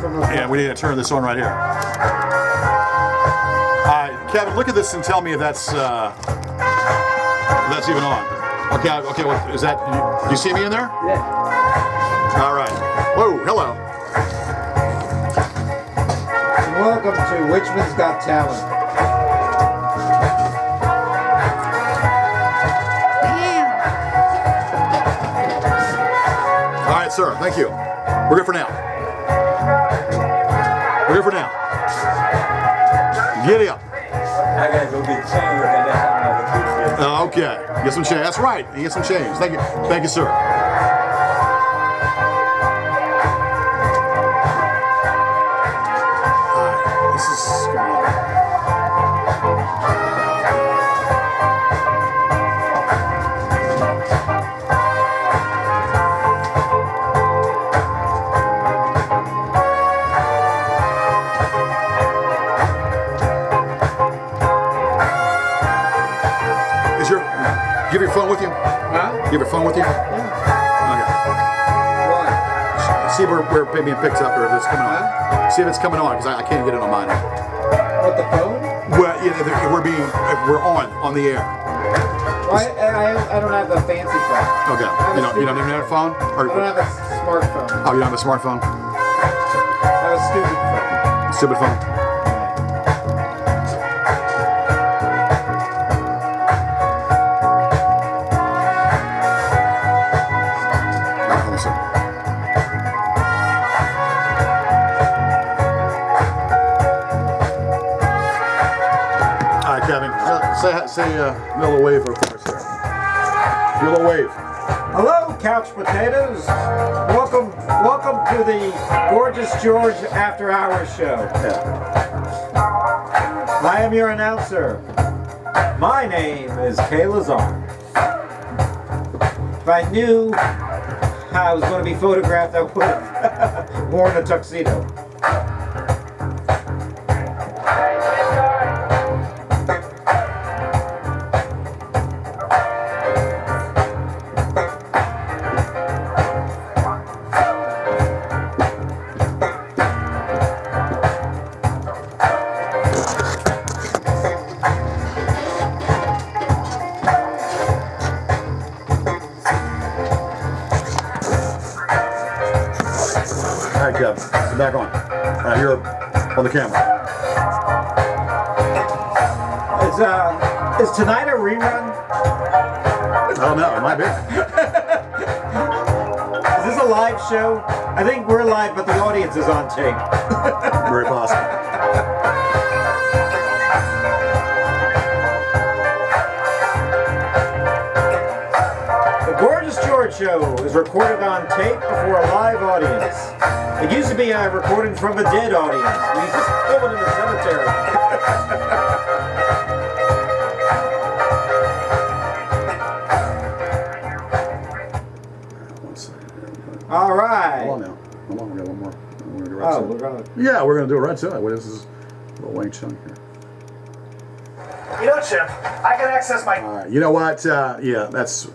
from the... And we need to turn this on right here. Kevin, look at this and tell me if that's even on. Okay, what, is that, you see me in there? Yeah. All right. Whoa, hello. Welcome to Richmond's Got Talent. All right, sir, thank you. We're good for now. We're good for now. Giddy up. I gotta go get change. Okay, get some change. That's right. You get some change. Thank you, sir. All right, this is coming on. You have your phone with you? Huh? You have your phone with you? Yeah. Okay. Why? See if we're being picked up or if it's coming on. Huh? See if it's coming on because I can't get it on mine. What, the phone? Well, yeah, if we're on the air. Well, I don't have a fancy phone. Okay. You don't even have a phone? Or, I don't have a smartphone. Oh, you don't have a smartphone? I have a stupid phone. Stupid phone? Say a little wave for us there. Do a little wave. Hello, couch potatoes. Welcome to the Gorgeous George After Hours show. Yeah. I am your announcer. My name is Kaye Lazar. If I knew how I was going to be photographed, I would have worn a tuxedo. All right, Kev, get back on. You're on the camera. Is tonight a rerun? I don't know. It might be. Is this a live show? I think we're live, but the audience is on tape. Very possible. The Gorgeous George show is recorded on tape before a live audience. It used to be recorded from a dead audience. We used to film it in the cemetery. All right. Hold on now. Hold on, we got one more. We're gonna Oh, we're going. Yeah, we're gonna do it right to it. Well, this is a little Wayne Chung here. You know, Chip, I can access my... All right. You know what? Yeah, that's.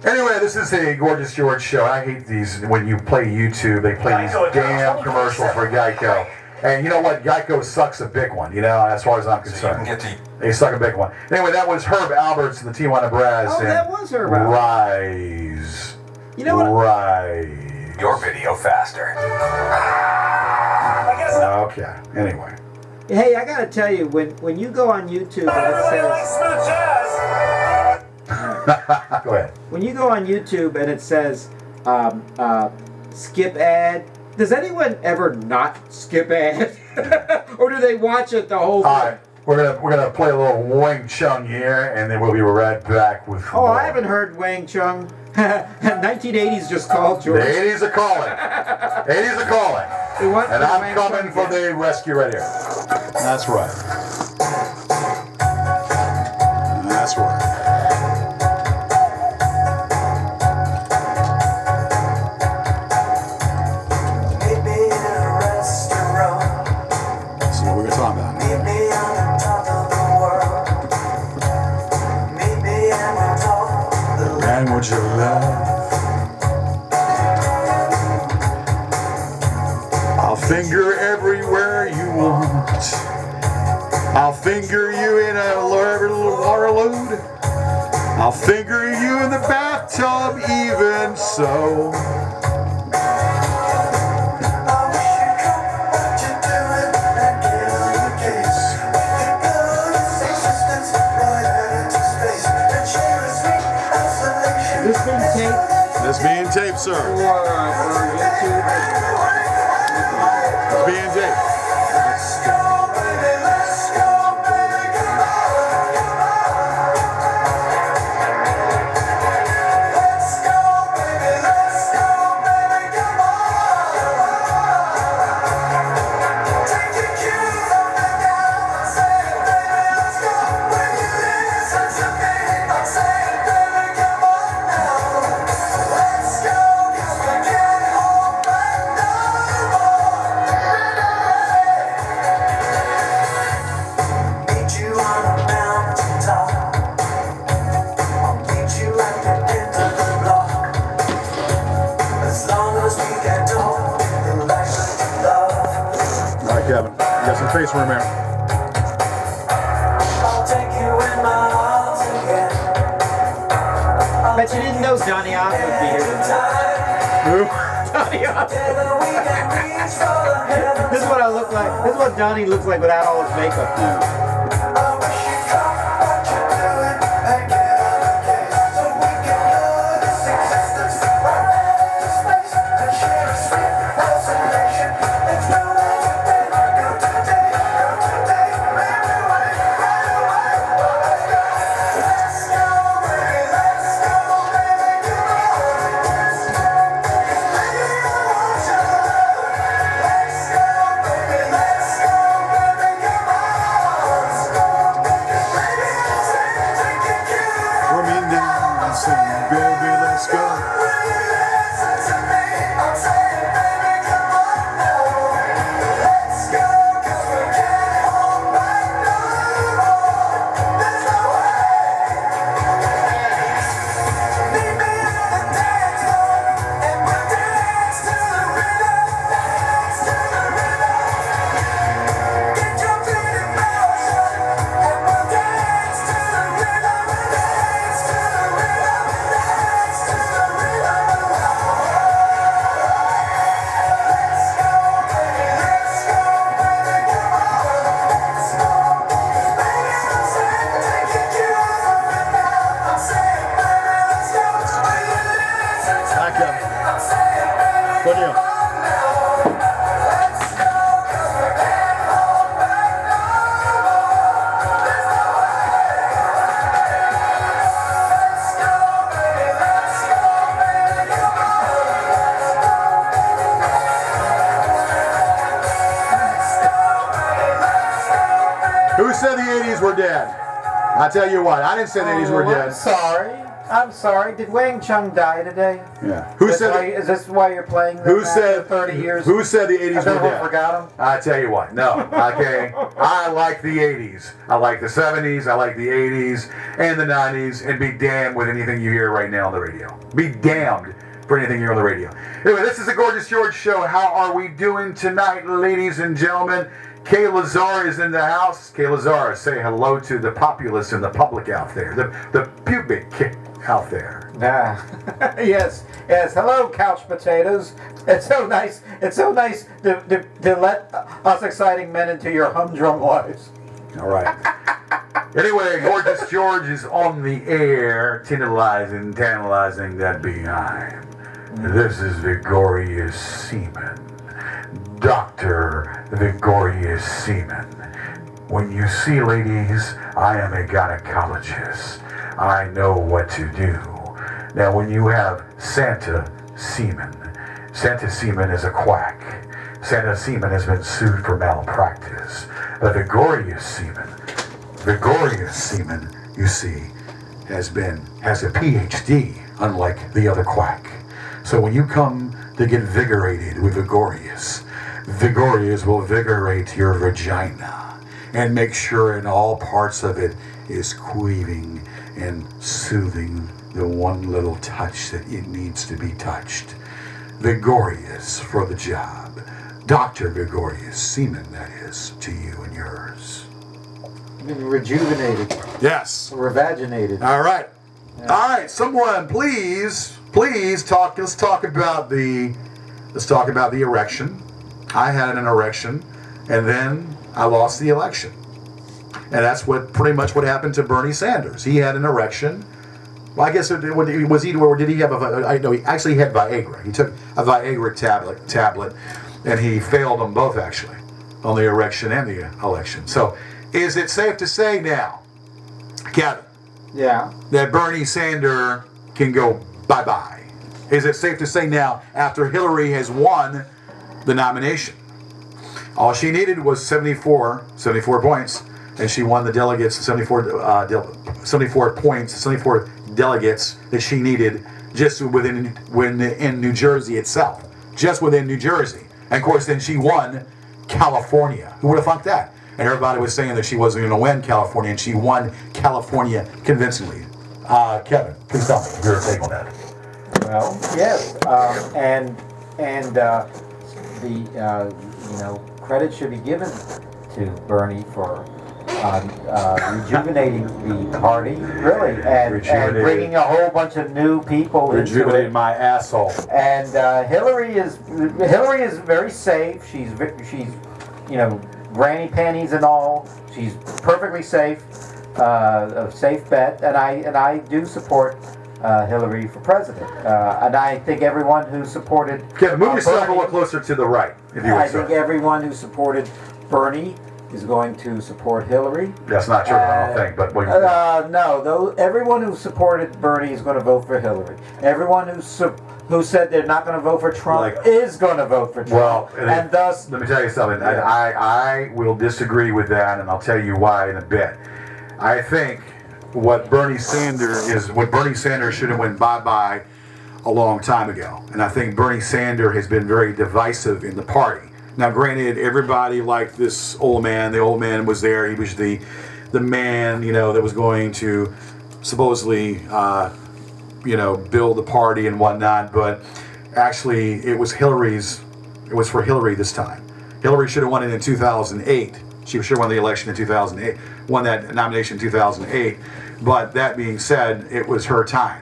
Anyway, this is the Gorgeous George show. I hate these when you play YouTube. They play these damn commercials for Geico. And you know what? Geico sucks a big one, you know, as far as I'm concerned. They suck a big one. Anyway, that was Herb Alberts and the Tijuana Brass. Oh, that was Herb Alberts. Rise. You know what? Rise. Your video faster. I guess Okay. Anyway. Hey, I gotta tell you, when you go on YouTube and it says... smooth jazz. Go ahead. When you go on YouTube and it says skip ad, does anyone ever not skip ad? Or do they watch it the whole thing? All right, we're gonna play a little Wang Chung here, and then we'll be right back with. Oh, more. I haven't heard Wang Chung. 1980s just called, George. The 80s are calling. 80s are calling. And I'm coming for the rescue right here. That's right. That's right. Language of love. I'll finger everywhere you want. I'll finger you in every little water load. I'll finger you in the bathtub even so. This being taped, sir. It's being taped. Kevin, you got some face room here. Bet you didn't know Donnie Ock would be here tonight. Who? Donnie Ock. This is what I look like. This is what Donnie looks like without all his makeup now. Baby, let's go. Good deal. Who said the 80s were dead? I tell you what, I didn't say the 80s were dead. I'm sorry. Did Wang Chung die today? Yeah. Who said? Is this why you're playing? Who said 30 years? Who said the 80s were dead? Forgot him. I tell you what, no. Okay, I like the 80s. I like the 70s. I like the 80s and the 90s. And be damned with anything you hear right now on the radio. Be damned for anything you hear on the radio. Anyway, this is the Gorgeous George Show. How are we doing tonight, ladies and gentlemen? Kaye Lazar is in the house. Kaye Lazar, say hello to the populace and the public out there. The pubic out there. Yes. Hello, couch potatoes. It's so nice to let us exciting men into your humdrum lives. All right. Anyway, Gorgeous George is on the air, tantalizing that behind. This is Vigorious Seaman. Dr. Vigorious Seaman. When you see ladies, I am a gynecologist. I know what to do. Now, when you have Santa Seaman is a quack. Santa Seaman has been sued for malpractice. But Vigorious Seaman, you see, has a PhD, unlike the other quack. So when you come to get vigorated with Vigorious will vigorate your vagina and make sure in all parts of it is queeving and soothing the one little touch that it needs to be touched. Vigorious for the job. Dr. Gregorius Seaman, that is, to you and yours. Rejuvenated. Yes. Revaginated. All right. Yeah. All right. Someone, please talk. Let's talk about the erection. I had an erection, and then I lost the election, and that's pretty much what happened to Bernie Sanders. He had an erection. Well, I guess was he, or did he have I know he actually had Viagra. He took a Viagra tablet, and he failed them both actually, on the erection and the election. So, is it safe to say now, Kevin? Yeah. That Bernie Sanders can go bye-bye? Is it safe to say now, after Hillary has won the nomination? All she needed was 74 points, and she won the delegates, 74 points, 74 delegates that she needed just in New Jersey itself. Just within New Jersey. And of course, then she won California. Who would have thought that? And everybody was saying that she wasn't going to win California, and she won California convincingly. Kevin, please tell me your take on that. Well, yes, and credit should be given to Bernie for rejuvenating the party, really, and bringing a whole bunch of new people Rejuvenating my asshole. And Hillary is very safe. She's granny panties and all. She's perfectly safe, a safe bet, and I do support Hillary for president. And I think everyone who supported Kevin, move yourself a little closer to the right, if you would. I think everyone who supported Bernie is going to support Hillary. That's not true, I don't think. But what everyone who supported Bernie is going to vote for Hillary. Everyone who said they're not going to vote for Trump is going to vote for Trump. Well, and thus, let me tell you something. Yeah. I will disagree with that, and I'll tell you why in a bit. I think what Bernie Sanders should have went bye-bye a long time ago. And I think Bernie Sanders has been very divisive in the party. Now, granted, everybody liked this old man. The old man was there. He was the man, that was going to supposedly, build the party and whatnot. But actually, it was for Hillary this time. Hillary should have won it in 2008. She should have won the election in 2008, won that nomination in 2008. But that being said, it was her time.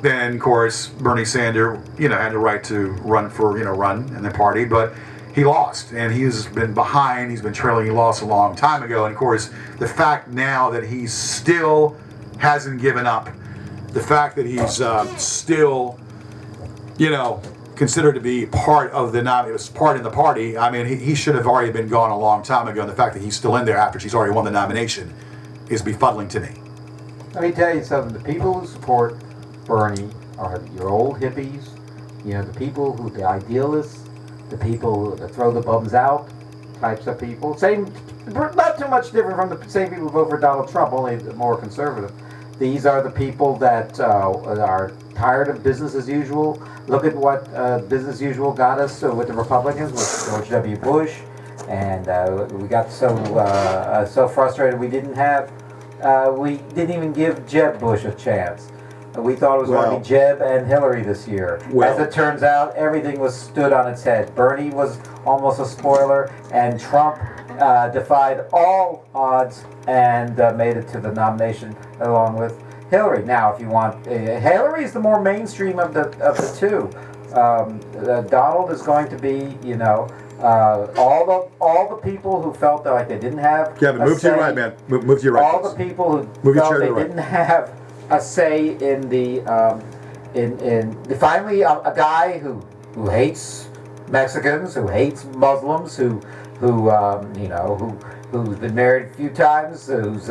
Then, of course, Bernie Sanders, had the right to run in the party, but he lost, and he's been behind. He's been trailing. He lost a long time ago, and of course, the fact now that he still hasn't given up, the fact that he's still, considered to be part of the party. I mean, he should have already been gone a long time ago. And the fact that he's still in there after she's already won the nomination is befuddling to me. Let me tell you something. The people who support Bernie are your old hippies, the idealists, the people that throw the bums out types of people. Not too much different from the same people who vote for Donald Trump, only more conservative. These are the people that are tired of business as usual. Look at what business as usual got us with the Republicans, with George W. Bush, and we got so frustrated we didn't even give Jeb Bush a chance. We thought it was going to be Jeb and Hillary this year. As it turns out, everything was stood on its head. Bernie was almost a spoiler, and Trump defied all odds and made it to the nomination along with Hillary. Now, if you want, Hillary's the more mainstream of the two. Donald is going to be, all the people who felt like they didn't have. Kevin, move to your right, man. Move to your right. All the people who felt they didn't have a say in the finally a guy who hates Mexicans, who hates Muslims, who's been married a few times, who's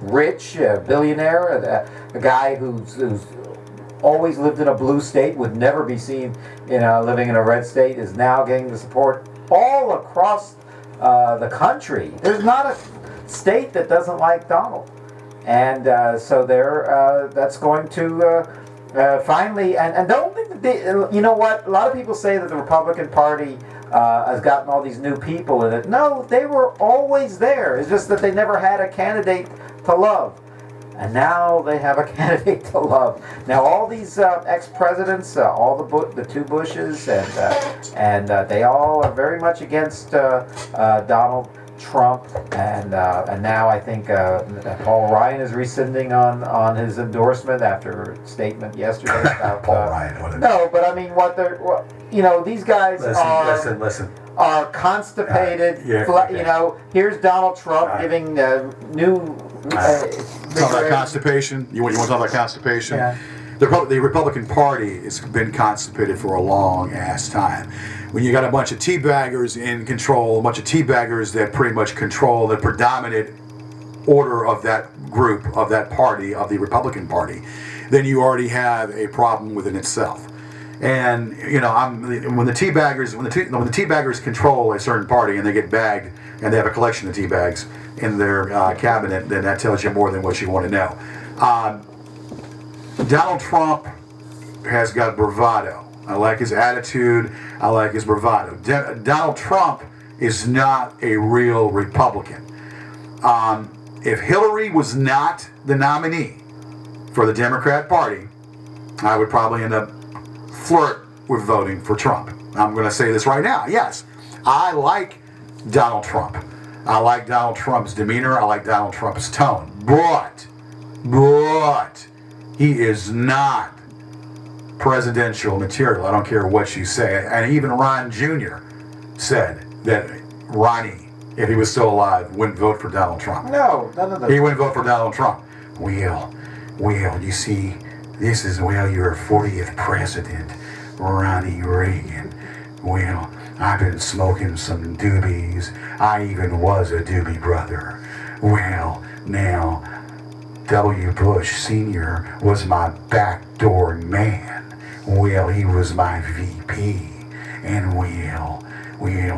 rich, a billionaire, a guy who's always lived in a blue state, would never be seen living in a red state, is now getting the support all across the country. There's not a state that doesn't like Donald. And so that's going to finally, and don't think that you know what? A lot of people say that the Republican Party has gotten all these new people in it. No, they were always there. It's just that they never had a candidate to love. and now they have a candidate to love. Now all these ex-presidents, all the two Bushes, and they all are very much against Donald Trump, and now I think Paul Ryan is rescinding on his endorsement after a statement yesterday about Paul Ryan. no, but I mean these guys Listen. are constipated. Here's Donald Trump giving new. Talk about constipation. You want to talk about constipation? Yeah. The Republican Party has been constipated for a long ass time. When you got a bunch of teabaggers in control, a bunch of teabaggers that pretty much control the predominant order of that group, of that party, of the Republican Party, then you already have a problem within itself. And when the teabaggers control a certain party and they get bagged and they have a collection of tea bags in their cabinet, then that tells you more than what you want to know. Donald Trump has got bravado. I like his attitude. I like his bravado. Donald Trump is not a real Republican. If Hillary was not the nominee for the Democrat Party, I would probably end up flirt with voting for Trump. I'm going to say this right now. Yes, I like Donald Trump. I like Donald Trump's demeanor. I like Donald Trump's tone. But he is not presidential material. I don't care what you say. And even Ron Jr. said that Ronnie, if he was still alive, wouldn't vote for Donald Trump. No, none of them. He wouldn't vote for Donald Trump. Well, you see, this is, your 40th president, Ronnie Reagan. Well, I've been smoking some doobies. I even was a doobie brother. Well, now, W. Bush Sr. was my backdoor man. Well, he was my VP. And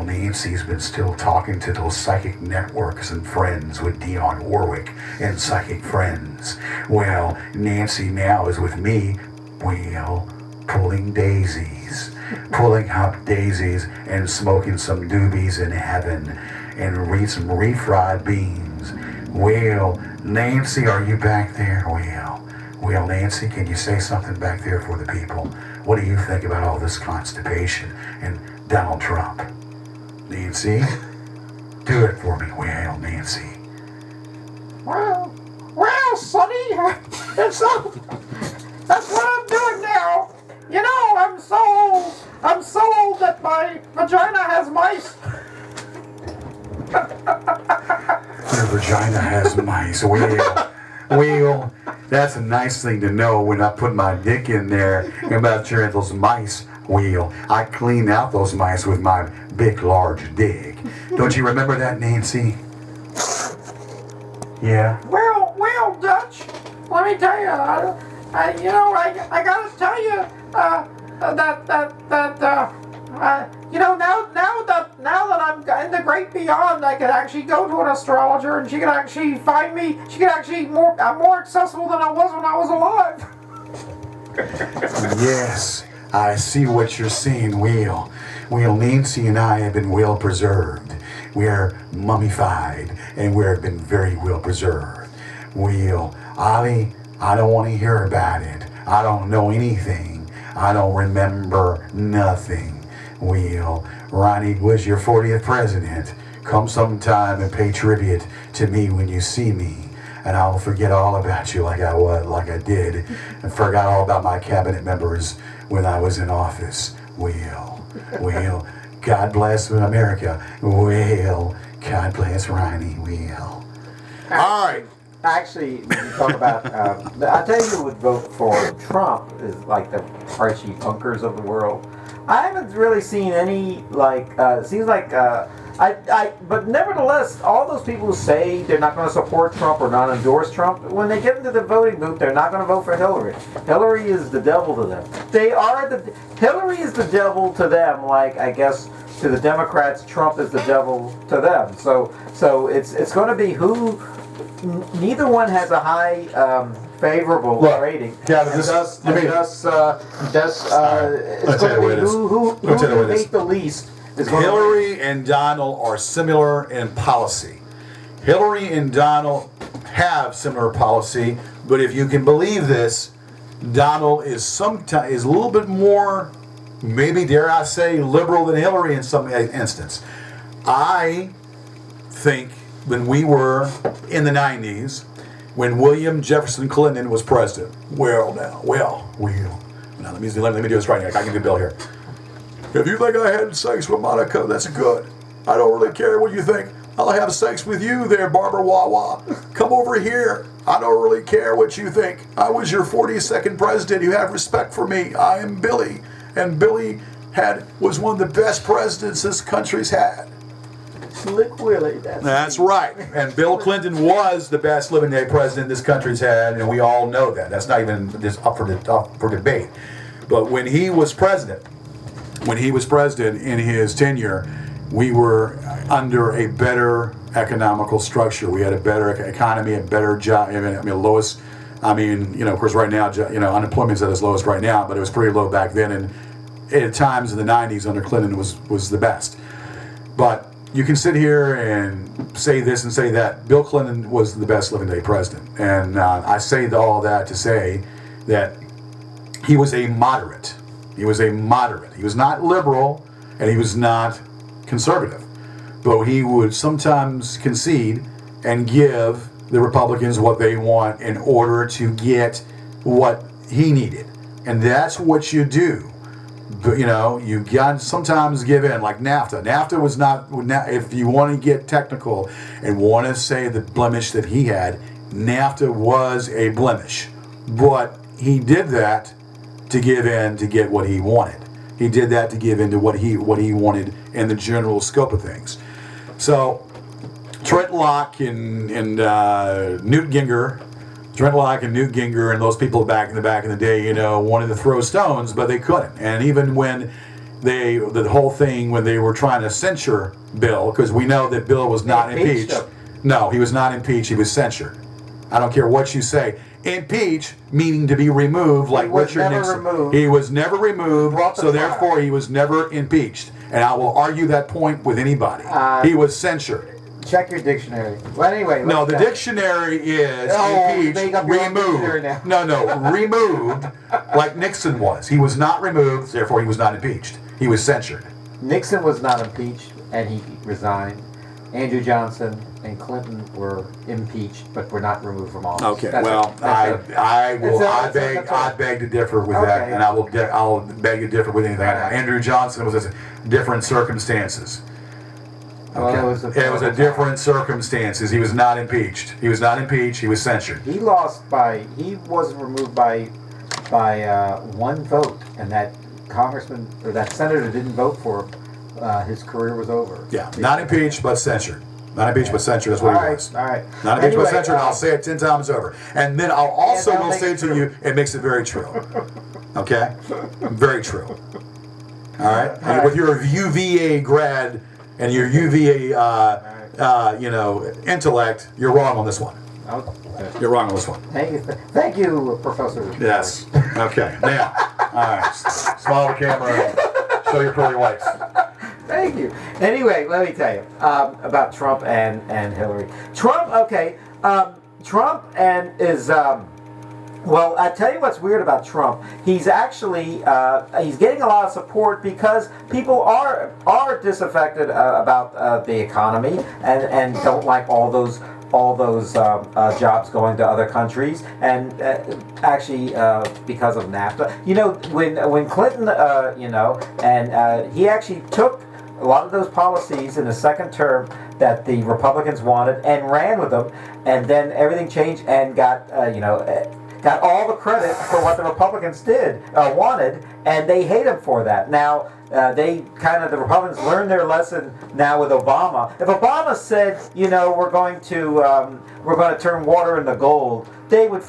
Nancy's been still talking to those psychic networks and friends with Dionne Warwick and Psychic Friends. Well, Nancy now is with me, pulling up daisies and smoking some doobies in heaven and read some refried beans. Well, Nancy, are you back there? Well, Nancy, can you say something back there for the people? What do you think about all this constipation and Donald Trump? Nancy, do it for me. Well, Nancy. Well, Sonny, that's what I'm doing now. I'm so old that my vagina has mice. Your vagina has mice. Well, that's a nice thing to know when I put my dick in there and about sure those mice. Well, I clean out those mice with my big, large dick. Don't you remember that, Nancy? Yeah? Well, Dutch, let me tell you, I gotta tell you, now that I'm in the great beyond, I can actually go to an astrologer and she can actually find me. I'm more accessible than I was when I was alive. Yes, I see what you're saying, Will. Nancy and I have been well preserved. We're mummified and we've been very well preserved. Ollie, I don't want to hear about it. I don't know anything. I don't remember nothing. Ronnie was your 40th president. Come sometime and pay tribute to me when you see me. And I'll forget all about you like I did. And forgot all about my cabinet members when I was in office. God bless America. God bless Ronnie. All right. Actually, when you talk about, I tell you who would vote for Trump is like the Archie Bunkers of the world. I haven't really seen any, seems like, but nevertheless, all those people who say they're not going to support Trump or not endorse Trump, when they get into the voting booth, they're not going to vote for Hillary. Hillary is the devil to them. Hillary is the devil to them, like, I guess, to the Democrats, Trump is the devil to them. So it's going to be who. Neither one has a high favorable rating. Yeah, it's going to be who hate the least. Hillary and Donald are similar in policy. Hillary and Donald have similar policy. But if you can believe this, Donald is a little bit more, maybe dare I say, liberal than Hillary in some instance. I think when we were in the 90s, when William Jefferson Clinton was president, now let me do this right now. I can do Bill here. If you think I had sex with Monica, that's good. I don't really care what you think. I'll have sex with you there, Barbara Wawa. Come over here. I don't really care what you think. I was your 42nd president. You have respect for me. I am Billy. And Billy was one of the best presidents this country's had. Slick Willie. That's right. And Bill Clinton was the best living day president this country's had, and we all know that. That's not even just up for debate. But when he was president in his tenure, we were under a better economical structure. We had a better economy, a better job. Lowest. Of course, right now, unemployment's at its lowest right now, but it was pretty low back then. And at times in the 90s under Clinton was the best. But you can sit here and say this and say that. Bill Clinton was the best living day president. And I say all that to say that he was a moderate. He was not liberal, and he was not conservative. But he would sometimes concede and give the Republicans what they want in order to get what he needed. And that's what you do. But, you got to sometimes give in, like NAFTA. NAFTA was not, if you want to get technical and want to say the blemish that he had, NAFTA was a blemish. But he did that to give in to get what he wanted. He did that to give in to what he wanted in the general scope of things. So Trent Locke and Newt Gingrich and those people back in the day, wanted to throw stones, but they couldn't. And even when the whole thing when they were trying to censure Bill, because we know that Bill was not impeached. No, he was not impeached. He was censured. I don't care what you say. Impeach, meaning to be removed, like Richard Nixon. He was never removed, so therefore he was never impeached. And I will argue that point with anybody. He was censured. Check your dictionary. Well, anyway. No, the dictionary is impeached, removed. No, removed, like Nixon was. He was not removed, therefore he was not impeached. He was censured. Nixon was not impeached, and he resigned. Andrew Johnson and Clinton were impeached, but were not removed from office. Okay, I beg to differ with that, and I'll beg to differ with anything. Andrew Johnson was different circumstances. Okay. Well, it was a different circumstances. He was not impeached. He was censured. He wasn't removed by one vote, and that congressman or that senator didn't vote for him. His career was over. Yeah, not impeached, but censured. Not impeached, but censured. That's what he was. All right. Not impeached, but censured. And I'll say it 10 times over. And then I'll also will say to you, it makes it very true. Okay? Very true. All right? And with your UVA grad and your UVA, intellect, you're wrong on this one. Okay. You're wrong on this one. Thank you, Professor. Yes. Okay. Now, all right. Smile at the camera and show your pearly whites. Thank you. Anyway, let me tell you about Trump and Hillary. Trump and is well, I tell you what's weird about Trump. He's actually he's getting a lot of support because people are disaffected about the economy and don't like all those jobs going to other countries, and actually because of NAFTA. When Clinton, and he actually took a lot of those policies in the second term that the Republicans wanted and ran with them, and then everything changed and got all the credit for what the Republicans wanted, and they hate him for that. Now, the Republicans learned their lesson now with Obama. If Obama said, we're going to turn water into gold, they would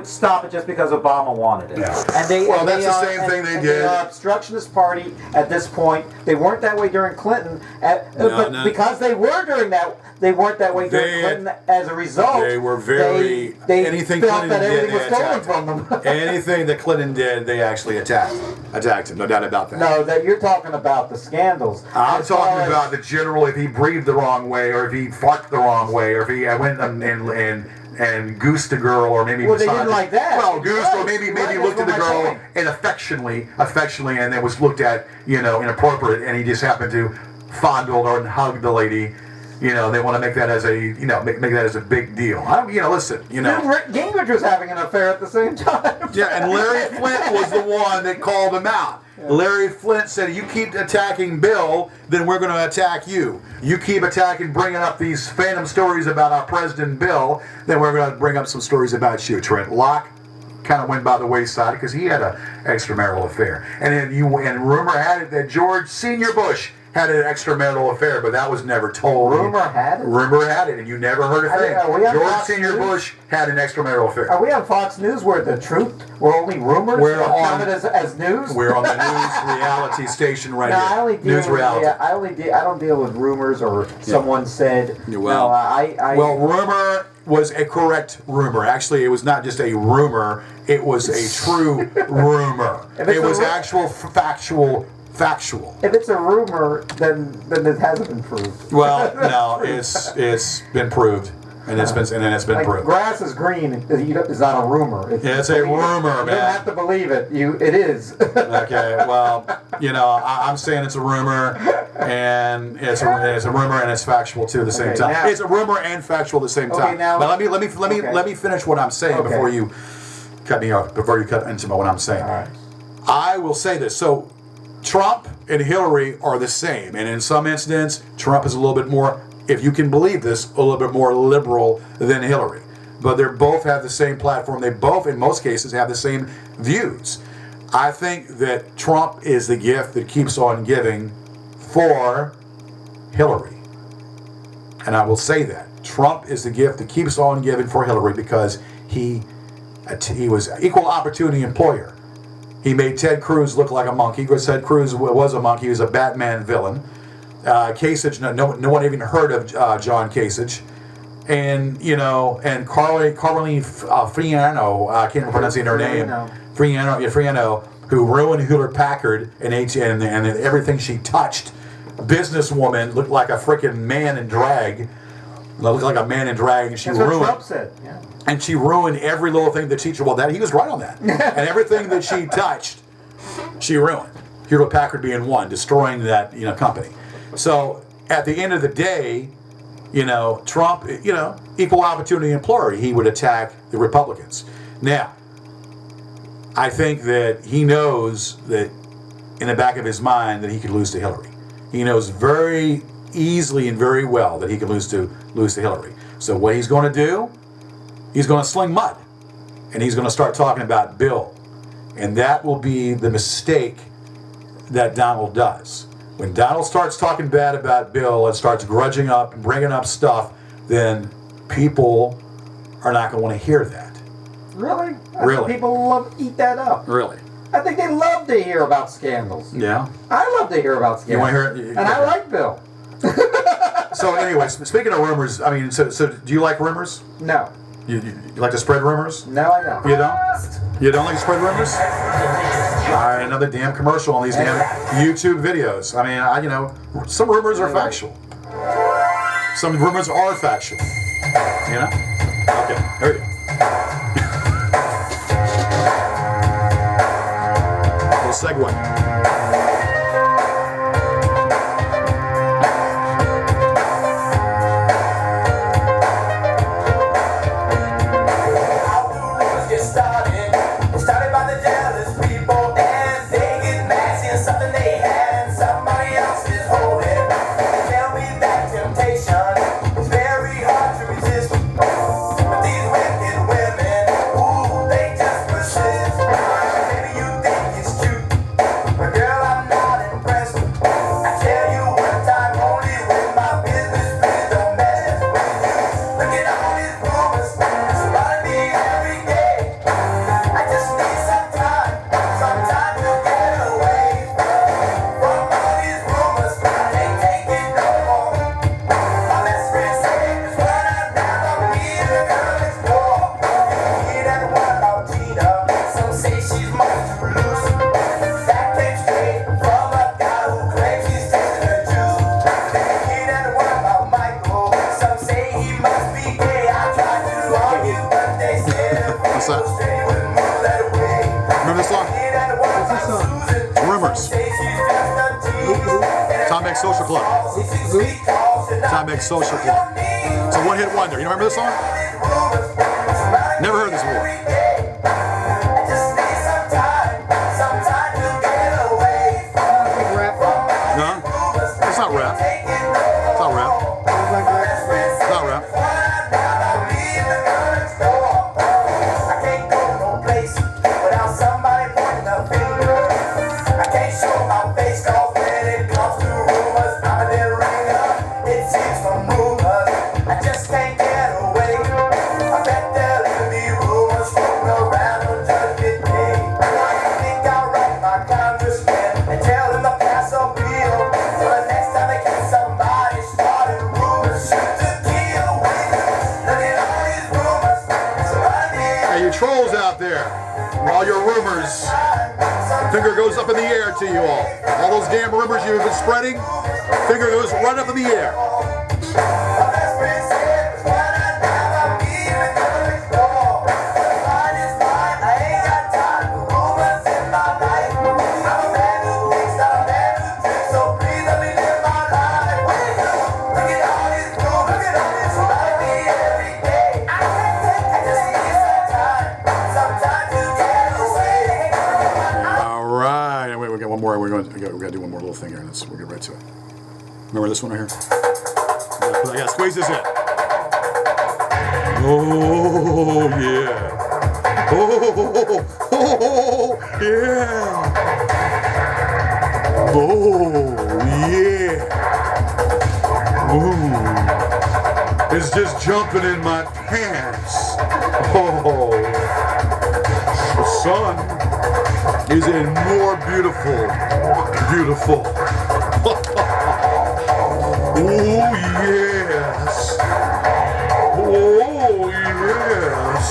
stop it just because Obama wanted it. Yeah. That's the same thing they did. They are obstructionist party at this point. They weren't that way during Clinton, because they were during that. They weren't that way during Clinton. As a result, they were very. Anything felt Clinton that everything was stolen from them. Anything that Clinton did, they actually attacked him. No doubt about that. No, that you're talking about the scandals. I'm talking about the general. If he breathed the wrong way, or if he farted the wrong way, or if he went and and goosed the girl, or maybe Well, they didn't like that. Well, goosed, or maybe Right, looked at the that's what girl I'm and affectionately, and then was looked at, inappropriate, and he just happened to fondle or hug the lady. They want to make that as make that as a big deal. Listen, Gingrich was having an affair at the same time. Yeah, and Larry Flint was the one that called him out. Yeah. Larry Flint said, "You keep attacking Bill, then we're going to attack you. You keep bringing up these phantom stories about our president Bill, then we're going to bring up some stories about you." Trent Locke kind of went by the wayside because he had an extramarital affair, and then rumor had it that George Senior Bush had an extramarital affair, but that was never told. Rumor had it, and you never heard a thing. George Senior Bush had an extramarital affair. Are we on Fox News where the truth, where only rumors are counted as news? We're on the news reality station right here. I only deal news with reality. I don't deal with rumors or someone said. Well, well, rumor was a correct rumor. Actually, it was not just a rumor; it was a true rumor. It was actual factual. If it's a rumor, then it hasn't been proved. Well, no, it's been proved, and it's been proved. Grass is green is not a rumor. It's a rumor, man. You don't have to believe it. It is. Okay, well, I'm saying it's a rumor, and it's a rumor, and it's factual too at the same time. It's a rumor and factual at the same time. Now, but let me finish what I'm saying before you cut me off. Before you cut into what I'm saying. All right. I will say this. So, Trump and Hillary are the same, and in some incidents, Trump is a little bit more, if you can believe this, a little bit more liberal than Hillary. But they both have the same platform. They both, in most cases, have the same views. I think that Trump is the gift that keeps on giving for Hillary. And I will say that. Trump is the gift that keeps on giving for Hillary because he was an equal opportunity employer. He made Ted Cruz look like a monkey because Ted Cruz was a monkey. He was a Batman villain. Kasich, no one even heard of John Kasich. And, and Caroline Friano, I can't pronounce her name. Friano, who ruined Hewlett Packard and everything she touched. Businesswoman, looked like a freaking man in drag. Looked like a man in drag, and she That's ruined. What Trump said. Yeah. And she ruined every little thing that she. Well, he was right on that. And everything that she touched, she ruined. Hewlett Packard being one, destroying that company. So at the end of the day, Trump, equal opportunity employer, he would attack the Republicans. Now, I think that he knows that in the back of his mind that he could lose to Hillary. He knows very easily and very well that he could lose to Hillary. So what he's going to do, he's going to sling mud, and he's going to start talking about Bill, and that will be the mistake that Donald does. When Donald starts talking bad about Bill and starts grudging up and bringing up stuff, then people are not going to want to hear that. Really? Really? People eat that up. Really? I think they love to hear about scandals. Yeah. I love to hear about scandals. You want to hear it? And I like Bill. So anyway, speaking of rumors, I mean, so do you like rumors? No. You like to spread rumors? No, I don't. You don't? You don't like to spread rumors? All right, another damn commercial on these damn YouTube videos. I mean, some rumors are factual. Some rumors are factual. Okay, here we go. Little segue. Make Social Club. Time Make Social Club. It's a one-hit wonder. You remember this song? Never heard this before. No? It's not rap. It's not rap. It's not rap. Trolls out there, all your rumors, finger goes up in the air to you all. All those damn rumors you've been spreading, finger goes right up in the air. We're going to do one more little thing here, and we'll get right to it. Remember this one right here? I got to squeeze this in. Oh, yeah. Oh, yeah. Oh, yeah. Ooh. It's just jumping in my pants. Oh. The sun is in more beautiful. Oh yes. Oh yes.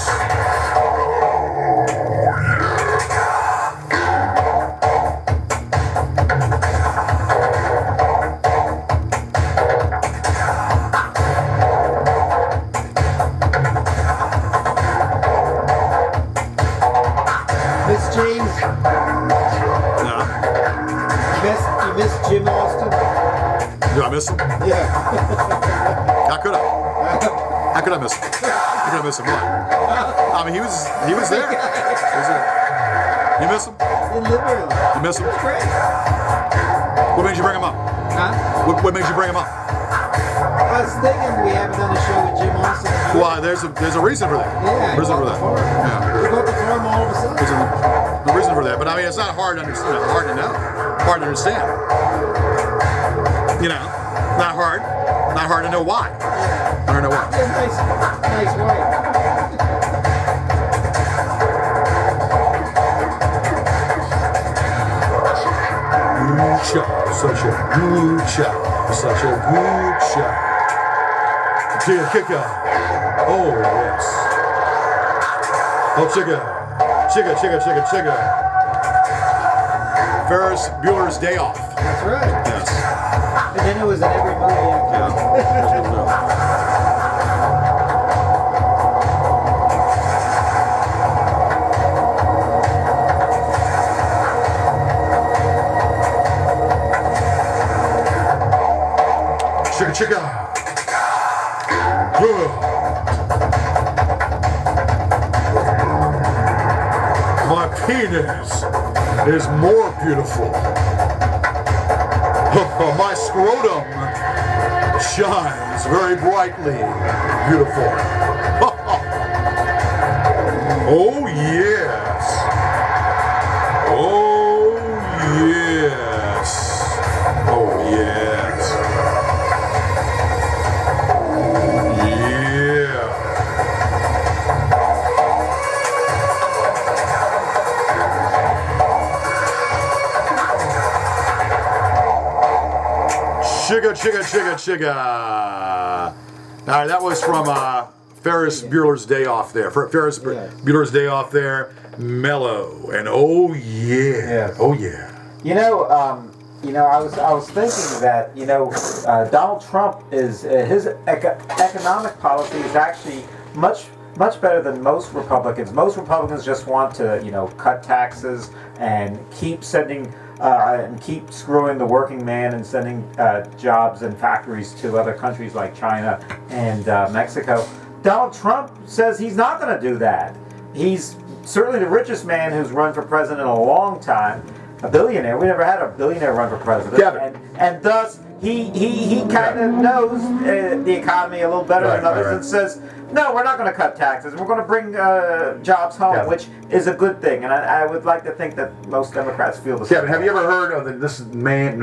Miss James. You missed Jim Austin? Do I miss him? Yeah. How could I? How could I miss him? How could I miss him? What? I mean, he was there. You miss him? Literally. You miss him? Great. What made you bring him up? Huh? What made you bring him up? I was thinking we haven't done a show with Jim Austin. Well, there's a reason for that. Yeah. Reason for that. Yeah. We got the farm all of a sudden. There's a reason for that, but I mean, it's not hard to understand. Hard to know. Hard to understand. You know, not hard to know why. I don't know why. Yeah, nice wife. Good shot, such a good shot, such a good shot. Kick out. Oh yes. Oh chicka. Ferris Bueller's Day Off. That's right. Yes. And then it was in every movie after. Yeah. Chicka. My penis is more beautiful. My scrotum shines very brightly. Beautiful. Oh yes. Oh yes. Oh yes. Chigga. All right, that was from Ferris Bueller's Day Off there. Ferris Bueller's Day Off there. Mellow and oh yeah. Oh yeah. I was thinking that Donald Trump is his economic policy is actually much better than most Republicans. Most Republicans just want to cut taxes and keep sending and keep screwing the working man and sending jobs and factories to other countries like China and Mexico. Donald Trump says he's not going to do that. He's certainly the richest man who's run for president in a long time, a billionaire. We never had a billionaire run for president. Kevin. And thus, he kind of knows the economy a little better than others and says, no, we're not going to cut taxes. We're going to bring jobs home, which is a good thing. And I would like to think that most Democrats feel the same. Kevin, have you ever heard of the man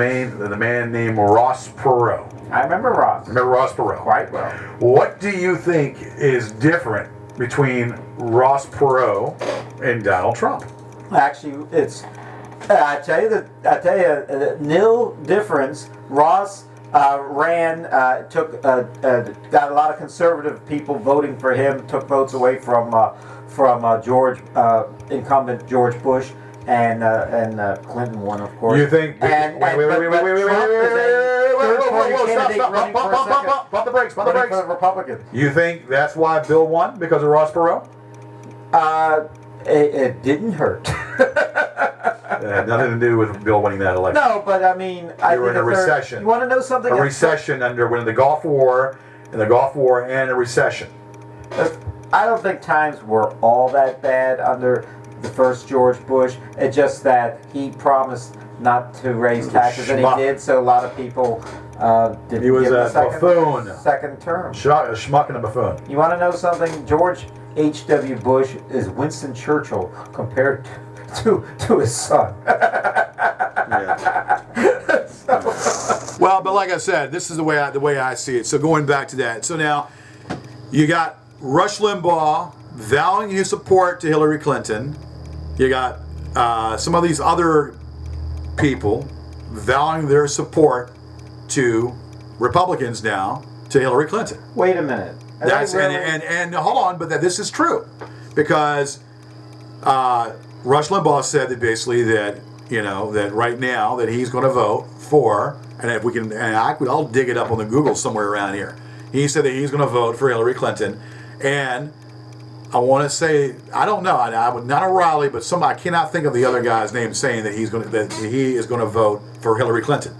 named Ross Perot? I remember Ross. Remember Ross Perot? Quite well. What do you think is different between Ross Perot and Donald Trump? Actually, it's I tell you, nil difference. Ross ran, got a lot of conservative people voting for him, took votes away from incumbent George Bush, and Clinton won, of course. You think? Wait, Pump the brakes. for the Republicans. You think that's why Bill won, because of Ross Perot? It didn't hurt. It had nothing to do with Bill winning that election. No, but I mean, You were in a recession. You want to know something? A recession under when the Gulf War, and a recession. I don't think times were all that bad under the first George Bush. It's just that he promised not to raise taxes, and he did. So a lot of people didn't. He was give him a buffoon. Second term. A schmuck and a buffoon. You want to know something? George H.W. Bush is Winston Churchill compared to his son. Well, but like I said, this is the way I see it. So going back to that, so now you got Rush Limbaugh vowing his support to Hillary Clinton. You got some of these other people vowing their support to Republicans now to Hillary Clinton. Wait a minute. That's and hold on, but this is true because Rush Limbaugh said that basically that that right now that he's going to vote for, and if we can, and I'll dig it up on the Google somewhere around here. He said that he's going to vote for Hillary Clinton, and I want to say I don't know, I would not a Raleigh, but I cannot think of the other guy's name saying that he is going to vote for Hillary Clinton.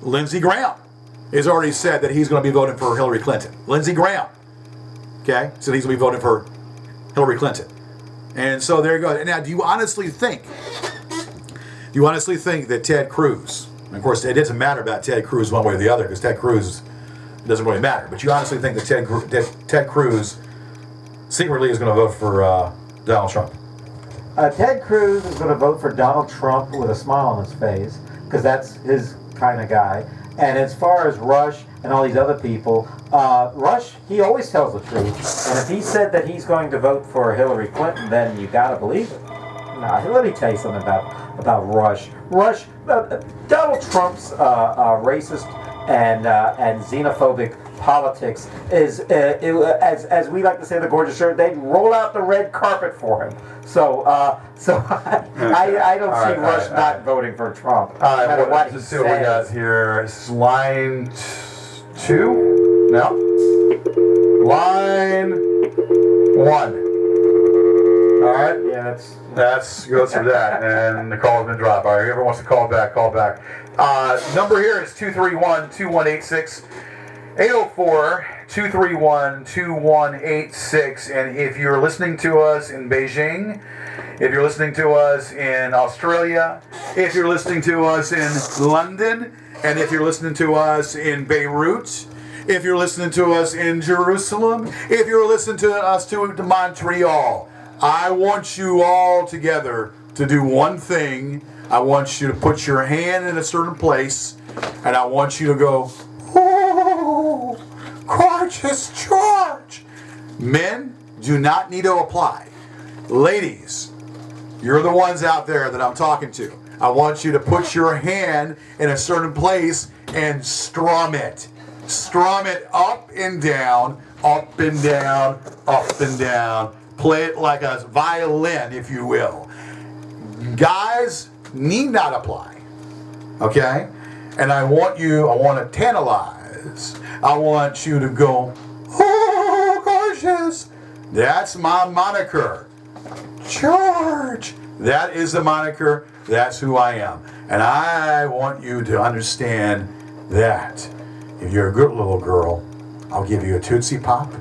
Lindsey Graham has already said that he's going to be voting for Hillary Clinton. Lindsey Graham, okay, so he's going to be voting for Hillary Clinton. And so there you go. Now, do you honestly think that Ted Cruz, and of course it doesn't matter about Ted Cruz one way or the other because Ted Cruz, it doesn't really matter, but you honestly think that Ted Cruz secretly is going to vote for Donald Trump? Ted Cruz is going to vote for Donald Trump with a smile on his face because that's his kind of guy. And as far as Rush and all these other people, Rush, he always tells the truth. And if he said that he's going to vote for Hillary Clinton, then you got to believe it. Now, let me tell you something about Rush. Donald Trump's racist and xenophobic politics is, as we like to say in the Gorgeous Shirt, they roll out the red carpet for him. So I don't see Rush not voting for Trump. All right, no matter what he let's see what we got says. here. It's line 2? No. Line 1. All right. Yeah, That's goes through that, and the call has been dropped. All right, whoever wants to call back, call back. Number here is 231-2186. 804-231-2186. And if you're listening to us in Beijing, if you're listening to us in Australia, if you're listening to us in London, and if you're listening to us in Beirut, if you're listening to us in Jerusalem, if you're listening to us to Montreal, I want you all together to do one thing. I want you to put your hand in a certain place, and I want you to go, "Oh, gorgeous George." Men do not need to apply. Ladies, you're the ones out there that I'm talking to. I want you to put your hand in a certain place and strum it. Strum it up and down, up and down, up and down. Play it like a violin, if you will. Guys need not apply. Okay? And I want to tantalize. I want you to go, "Oh, gorgeous." That's my moniker. George, That is the moniker. That's who I am. And I want you to understand that if you're a good little girl, I'll give you a Tootsie Pop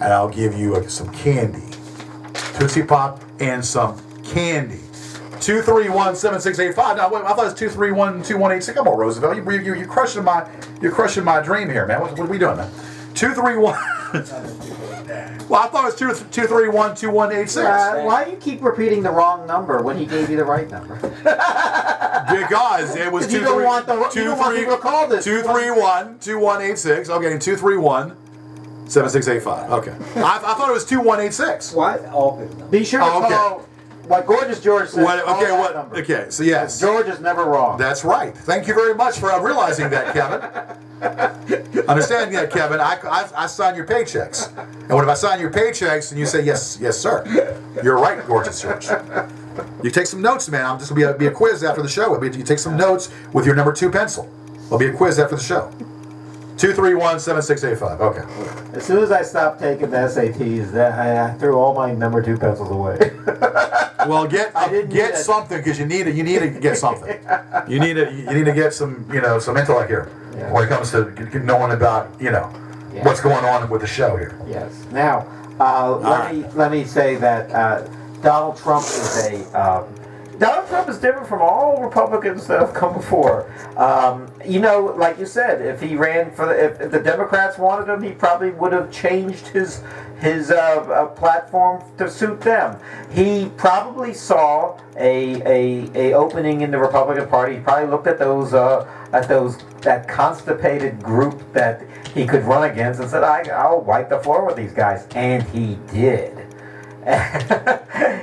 and I'll give you some candy. Tootsie Pop and some candy. 231-7685. Now, wait, I thought it was 231-2186. Come on, Roosevelt. You're crushing my dream here, man. What are we doing, man? 231. Well, I thought it was 231-2186. Why do you keep repeating the wrong number when he gave you the right number? Because it was 231-2186. You don't want people to call this. 231-2186. Okay, 231-7685. Okay. I thought it was 2186. What? Be sure to call what Gorgeous George said. Number. Okay, so yes. George is never wrong. That's right. Thank you very much for realizing that, Kevin. Understand that, Kevin. I sign your paychecks. And if I sign your paychecks and you say, yes, sir, you're right, Gorgeous George. You take some notes, man. I'm just going to be a quiz after the show. You take some notes with your number 2 pencil. There'll be a quiz after the show. 231-7685. Okay. As soon as I stopped taking the SATs, I threw all my number 2 pencils away. Well, get something because you need to get something. You need to get some some intellect here when it comes to knowing about what's going on with the show here. Yes. Now, let me say that Donald Trump is Donald Trump is different from all Republicans that have come before. Like you said, if he ran if the Democrats wanted him, he probably would have changed his platform to suit them. He probably saw a opening in the Republican Party. He probably looked at that constipated group that he could run against and said, "I'll wipe the floor with these guys," and he did.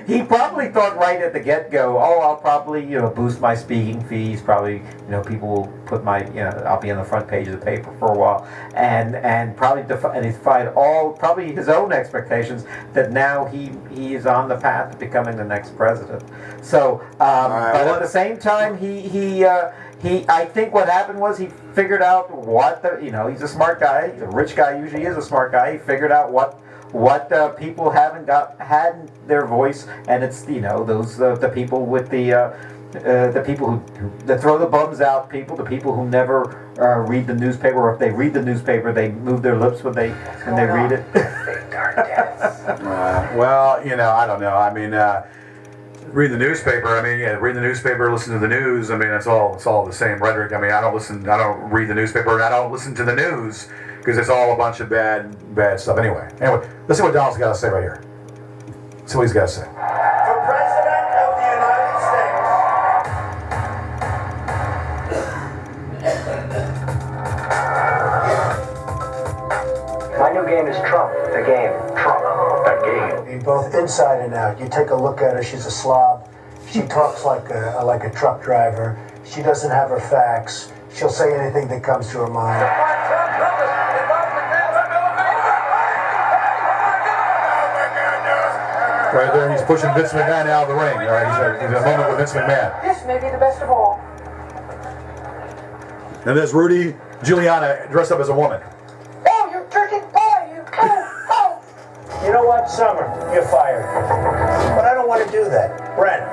He probably thought right at the get-go, I'll probably boost my speaking fees. Probably people will put my I'll be on the front page of the paper for a while, and probably defied all probably his own expectations that now he is on the path to becoming the next president. So, but at the same time, he I think what happened was he figured out what he's a smart guy. A rich guy usually is a smart guy. He figured out what people haven't had their voice, and it's those the people with the people who that throw the bums out, the people who never read the newspaper, or if they read the newspaper they move their lips when they read it. Well, I don't know. I mean, read the newspaper. Read the newspaper, listen to the news. It's all the same rhetoric. I don't read the newspaper, and I don't listen to the news. Because it's all a bunch of bad stuff. Anyway, let's see what Donald's got to say right here. See what he's got to say. For President of the United States. My new game is Trump. The game. Trump. The game. Both inside and out. You take a look at her. She's a slob. She talks like a truck driver. She doesn't have her facts. She'll say anything that comes to her mind. Right there, he's pushing Vince McMahon out of the ring. All right, he's in a moment with Vince McMahon. This may be the best of all. And there's Rudy Giuliani dressed up as a woman. Oh, you dirty boy! You oh! You know what, Summer? You're fired. But I don't want to do that. Brent,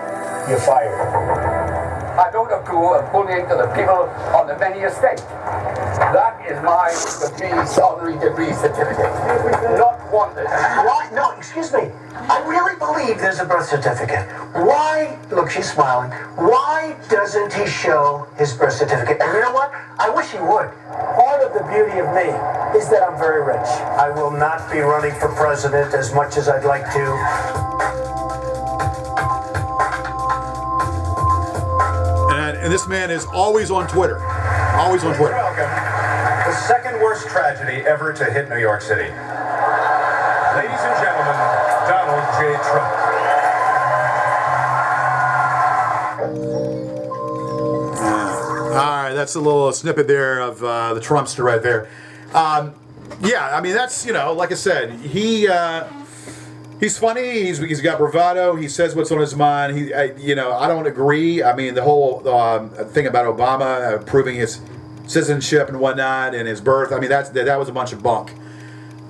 you're fired. I don't approve of bullying to the people on the many estate. That is my honorary degree certificate. Not wanted. What? No, excuse me. I really believe there's a birth certificate. Why? Look, she's smiling. Why doesn't he show his birth certificate? And you know what? I wish he would. Part of the beauty of me is that I'm very rich. I will not be running for president as much as I'd like to. And this man is always on Twitter. Always on Twitter. Welcome. The second worst tragedy ever to hit New York City. Ladies and gentlemen, Donald J. Trump. All right, that's a little snippet there of the Trumpster right there. That's, like I said, he's funny. He's got bravado. He says what's on his mind. I don't agree. The whole thing about Obama proving his citizenship and whatnot and his birth. That was a bunch of bunk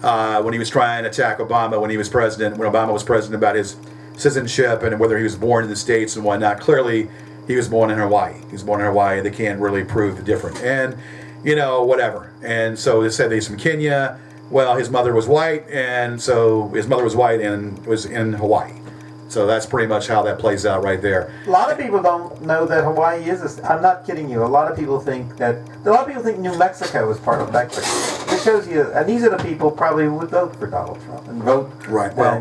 when he was trying to attack Obama when he was president. When Obama was president, about his citizenship and whether he was born in the States and whatnot. Clearly, he was born in Hawaii. He was born in Hawaii. They can't really prove the difference. And, whatever. And so they said he's from Kenya. Well, his mother was white, and so his mother was white and was in Hawaii. So that's pretty much how that plays out right there. A lot of people don't know that Hawaii is. I'm not kidding you. A lot of people think New Mexico is part of Mexico. It shows you, and these are the people probably who would vote for Donald Trump and vote. Right. Well,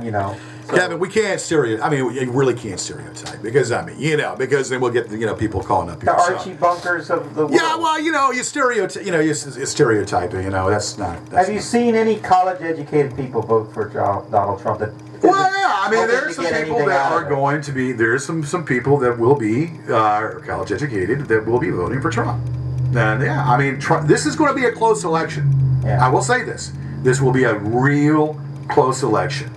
So, Kevin, we can't stereotype. I mean, you really can't stereotype because because then we'll get people calling up here. the Archie Bunkers of the world. Yeah, well, you stereotype. You're stereotyping. That's not. Have you seen any college-educated people vote for Donald Trump? Well, yeah. I mean, there's some people that are going to be. There's some people that will be college educated that will be voting for Trump. And yeah, I mean, Trump, this is going to be a close election. Yeah. I will say this: this will be a real close election.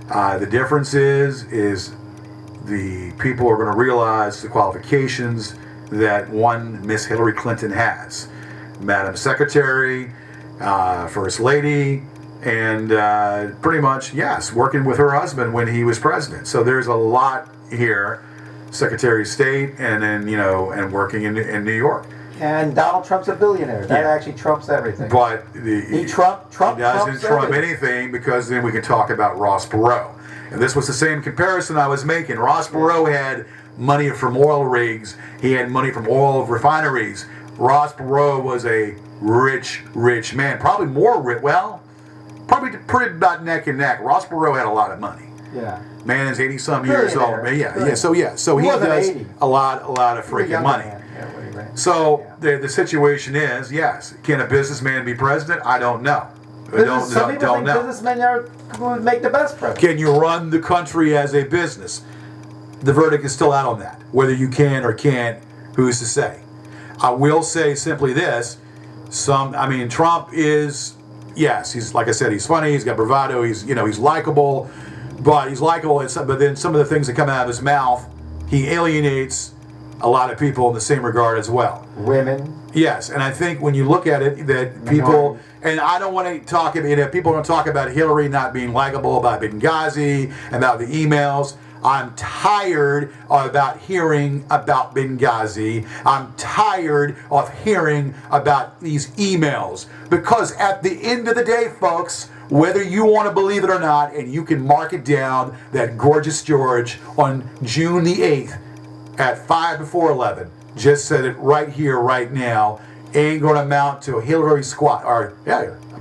The difference is the people are going to realize the qualifications that one Miss Hillary Clinton has, Madam Secretary, First Lady. And pretty much, yes, working with her husband when he was president. So there's a lot here, Secretary of State, and then and working in New York. And Donald Trump's a billionaire. That actually trumps everything. But he doesn't trump anything because then we can talk about Ross Perot. And this was the same comparison I was making. Ross Perot had money from oil rigs. He had money from oil refineries. Ross Perot was a rich man. Probably more rich. Well, probably pretty about neck and neck. Ross Perot had a lot of money. Yeah. Man is 80-some years old. Yeah. So he does 80. a lot of freaking money. So the situation is, yes, can a businessman be president? I don't know. Some people think businessmen would make the best president. Can you run the country as a business? The verdict is still out on that. Whether you can or can't, who's to say? I will say simply this: Trump is. Yes, he's, like I said, he's funny, he's got bravado, he's likable, but then some of the things that come out of his mouth, he alienates a lot of people in the same regard as well. Women. Yes, and I think when you look at it, that people, and I don't want to talk about, people don't talk about Hillary not being likable, about Benghazi, about the emails. I'm tired about hearing about Benghazi. I'm tired of hearing about these emails. Because at the end of the day, folks, whether you want to believe it or not, and you can mark it down, that Gorgeous George on June the 8th at 5 before 11 just said it right here, right now, ain't going to amount to a Hillary squat. Or,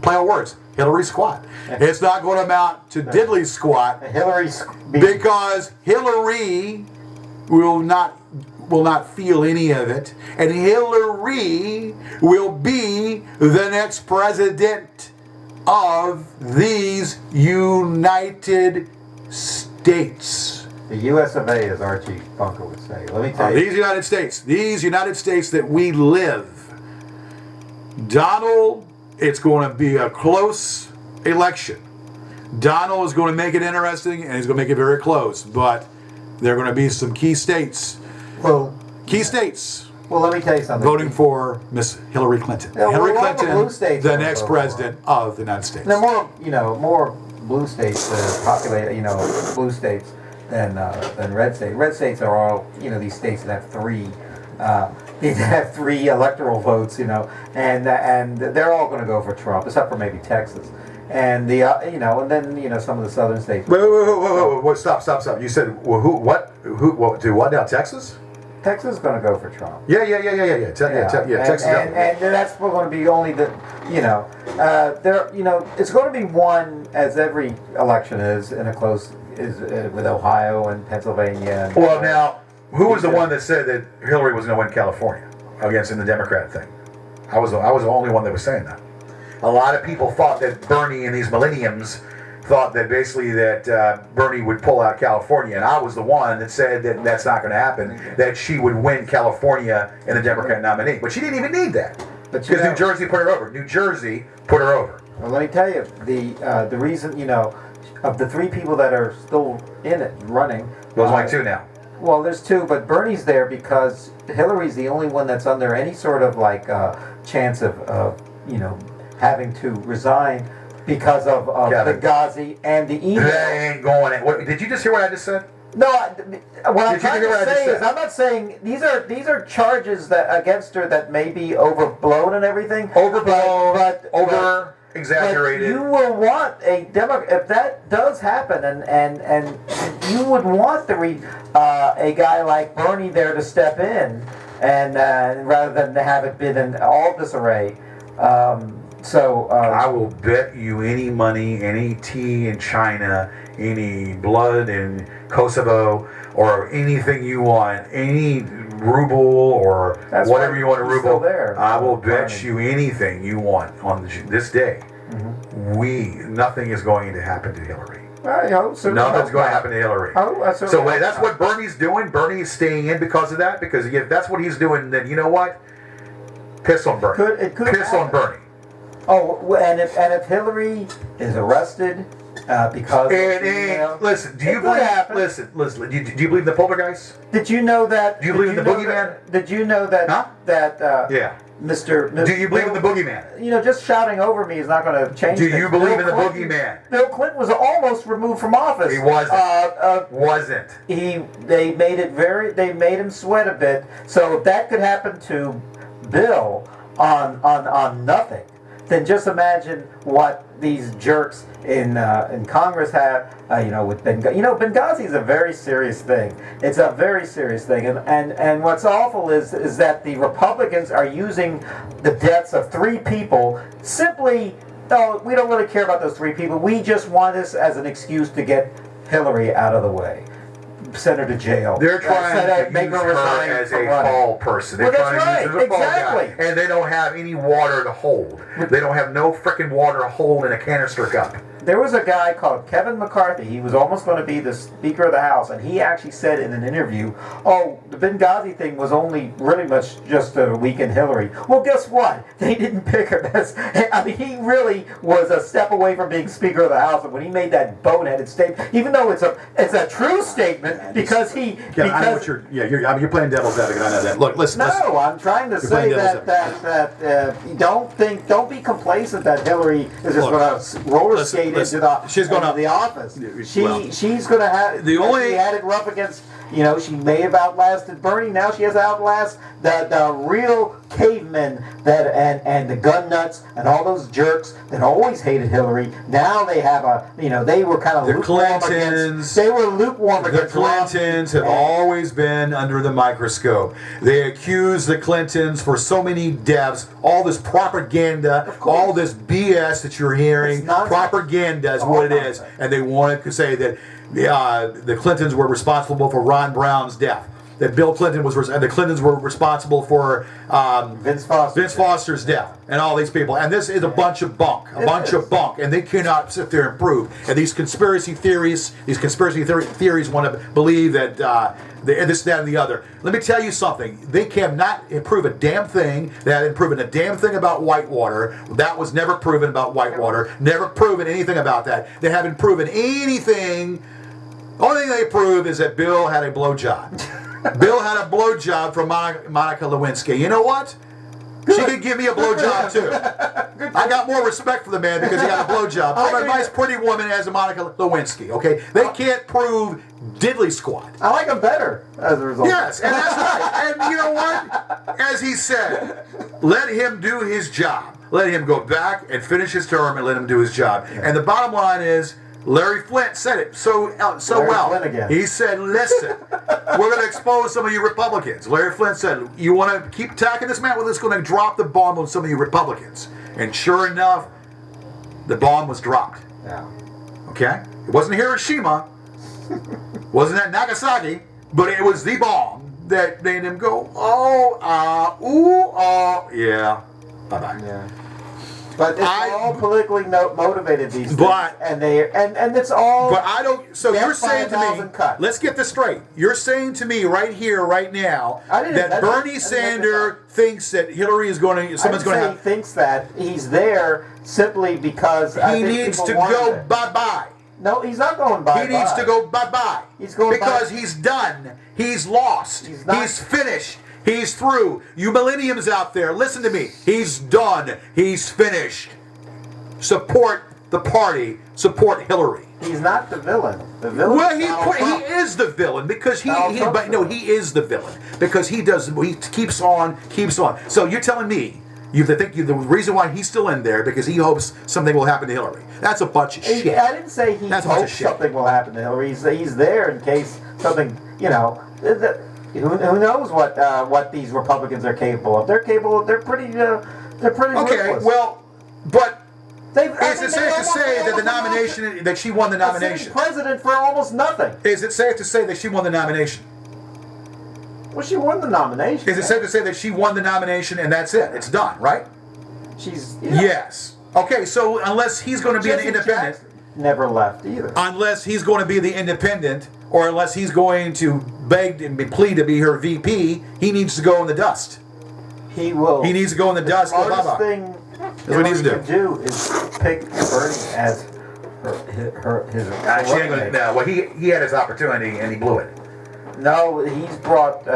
play on words. Hillary squat. It's not going to amount to diddly squat because Hillary will not feel any of it, and Hillary will be the next president of these United States. The U.S. of A., as Archie Bunker would say. Let me tell you. These United States that we live. Donald. It's going to be a close election. Donald is going to make it interesting, and he's going to make it very close. But there are going to be some key states. Well, let me tell you something. Voting for Miss Hillary Clinton. Hillary Clinton, the next president of the United States. There are more blue states populated, blue states than red states. Red states are all, these states that have three. They have 3 electoral votes, and they're all going to go for Trump, except for maybe Texas, and and then some of the southern states. Wait, stop! You said what now? Texas? Texas is going to go for Trump. Yeah. Texas. And that's going to be only it's going to be one, as every election is in a close with Ohio and Pennsylvania. Well, now. Who was the one that said that Hillary was going to win California against in the Democrat thing? I was the only one that was saying that. A lot of people thought that Bernie and these millenniums thought that basically that Bernie would pull out California, and I was the one that said that that's not going to happen, that she would win California in the Democrat nominee. But she didn't even need that because New Jersey put her over. New Jersey put her over. Well, let me tell you, the reason, of the 3 people that are still in it, running. There's only 2 now. Well, there's 2, but Bernie's there because Hillary's the only one that's under any sort of chance of having to resign because of Benghazi and the email. They ain't going. Did you just hear what I just said? No, what I'm Did you trying hear what I to just say said? is I'm not saying these are charges that against her that may be overblown and everything. Overblown, but over exaggerated. But you will want a if that does happen, and you would want a guy like Bernie there to step in, and rather than to have it been in all disarray. I will bet you any money, any tea in China, any blood in Kosovo, or anything you want, any ruble or That's whatever why you want to he's ruble. still there. I will bet Bernie. you anything you want on this day. Nothing is going to happen to Hillary. I hope so. Nothing's going to happen to Hillary. So wait, that's what Bernie's doing. Bernie's staying in because of that. Because if that's what he's doing, then you know what? Piss on Bernie. It could Piss on Bernie. Oh, and if Hillary is arrested because listen, do you believe? Listen. Do you believe in the poltergeist? Did you know that? Do you believe in the boogeyman? Did you know that? Huh? Yeah. Mr. Do you believe in the boogeyman? You know, just shouting over me is not going to change. Do things. you believe in the boogeyman? Bill Clinton was almost removed from office. He wasn't. Wasn't. They made him sweat a bit. So if that could happen to Bill on nothing, then just imagine what these jerks in Congress have. With Benghazi. Benghazi is a very serious thing. It's a very serious thing, and what's awful is that the Republicans are using the deaths of 3 people simply. No, we don't really care about those 3 people. We just want this as an excuse to get Hillary out of the way. Send her to jail. They're trying to make use her resign her as from a running. fall person. They're Well, trying that's to use her as a fall right, guy. And they don't have any water to hold. They don't have no freaking water to hold in a canister cup. There was a guy called Kevin McCarthy. He was almost going to be the Speaker of the House, and he actually said in an interview, "Oh, the Benghazi thing was only really much just a week in Hillary." Well, guess what? They didn't pick her. I mean, he really was a step away from being Speaker of the House, and when he made that boneheaded statement, even though it's a true statement, because he. I know what you're playing devil's advocate. I know that. Look, listen. No, I'm trying to say that don't be complacent that Hillary is just going to roller skate into the office. She's going to have. She had it rough against. She may have outlasted Bernie. Now she has to outlast the real cavemen and the gun nuts and all those jerks that always hated Hillary. Now they have they were kind of lukewarm against. They were lukewarm against. The Clintons have always been under the microscope. They accuse the Clintons for so many deaths, all this propaganda, all this BS that you're hearing. Propaganda is what it is, and they wanted to say that the Clintons were responsible for Ron Brown's death. That Bill Clinton and the Clintons were responsible for Vince Foster's death, and all these people. And this is a bunch of bunk, and they cannot sit there and prove. And these conspiracy theories want to believe that this, that, and the other. Let me tell you something. They cannot prove a damn thing. They haven't proven a damn thing about Whitewater. That was never proven about Whitewater. Never proven anything about that. They haven't proven anything. Only thing they prove is that Bill had a blowjob. Bill had a blowjob from Monica Lewinsky. You know what? She could give me a blowjob too. I got more respect for the man because he had a blowjob from a nice, pretty woman as Monica Lewinsky. Okay, they can't prove diddly squat. I like him better as a result. Yes, and that's right. And you know what? As he said, let him do his job. Let him go back and finish his term and let him do his job. And the bottom line is, Larry Flint said it so well. He said, listen, we're going to expose some of you Republicans. Larry Flint said, you want to keep attacking this man? Well, it's going to drop the bomb on some of you Republicans. And sure enough, the bomb was dropped. Yeah. Okay? It wasn't Hiroshima. Wasn't at Nagasaki. But it was the bomb that made him go, yeah. Bye-bye. Yeah. But it's all politically motivated these days, and it's all. But I don't. So you're saying to me, let's get this straight. You're saying to me right here, right now, that Bernie Sanders thinks that Hillary is going to. Someone's going to. He thinks that he's there simply because he needs to go bye bye. No, he's not going bye bye. He needs to go bye bye. He's going because he's done. He's lost. He's finished. He's through. You millenniums out there, listen to me. He's done. He's finished. Support the party. Support Hillary. He's not the villain. The villain. Well, is Donald Trump. he is the villain because Donald Trump's but no, the he is the villain because he keeps on. So you're telling me the reason why he's still in there because he hopes something will happen to Hillary. That's a bunch of shit. I didn't say he That's a bunch of hopes shit. something will happen to Hillary. He's there in case something. You know, who knows what these Republicans are capable of? They're capable. They're pretty. They're pretty. Okay, ruthless. well, but. Is it they safe to almost- say they that the almost nomination that she won the elected a nomination? sitting president for almost nothing. Is it safe to say that she won the nomination? Well, she won the nomination. Is it safe to say that she won the nomination and that's it? It's done, right? She's Yes. Okay, so unless he's going to be an Jesse independent, Jackson never left either. unless he's going to be the independent, or unless he's going to beg and plead to be her VP, he needs to go in the dust. He will. He needs to go in the dust. Go Smartest bye-bye. thing what he needs to Hillary could do is pick Bernie as his She ain't gonna, no, well, he had his opportunity and he blew it. No, he's brought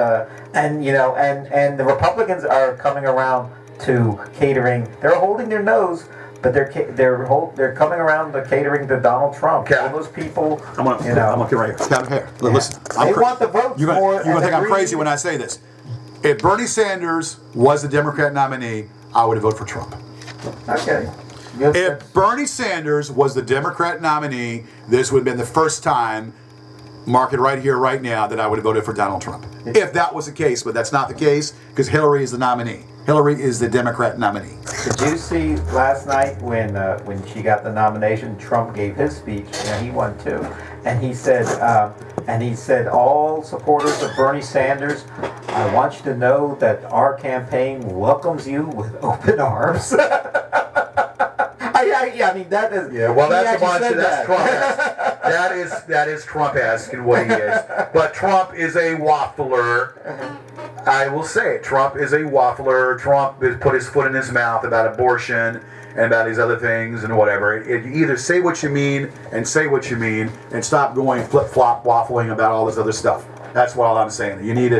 and the Republicans are coming around to catering. They're holding their nose, but they're coming around to catering to Donald Trump. Okay. All those people, I'm gonna get right here. Kevin, here. Listen, they want the votes You're more. gonna think I'm crazy when I say this. If Bernie Sanders was the Democrat nominee, I would have voted for Trump. Okay. If Bernie Sanders was the Democrat nominee, this would have been the first time, mark it right here, right now, that I would have voted for Donald Trump. If that was the case, but that's not the case, because Hillary is the nominee. Hillary is the Democrat nominee. Did you see last night when she got the nomination? Trump gave his speech. He won too, and he said, all supporters of Bernie Sanders, I want you to know that our campaign welcomes you with open arms. I mean that is. Yeah, well, he that's a actually bunch said of that's that. Trump-esque. that is Trump-esque in what he is. But Trump is a waffler. I will say it. Trump is a waffler. Trump has put his foot in his mouth about abortion and about these other things and whatever. You either say what you mean and say what you mean and stop going flip-flop waffling about all this other stuff. That's what I'm saying. You need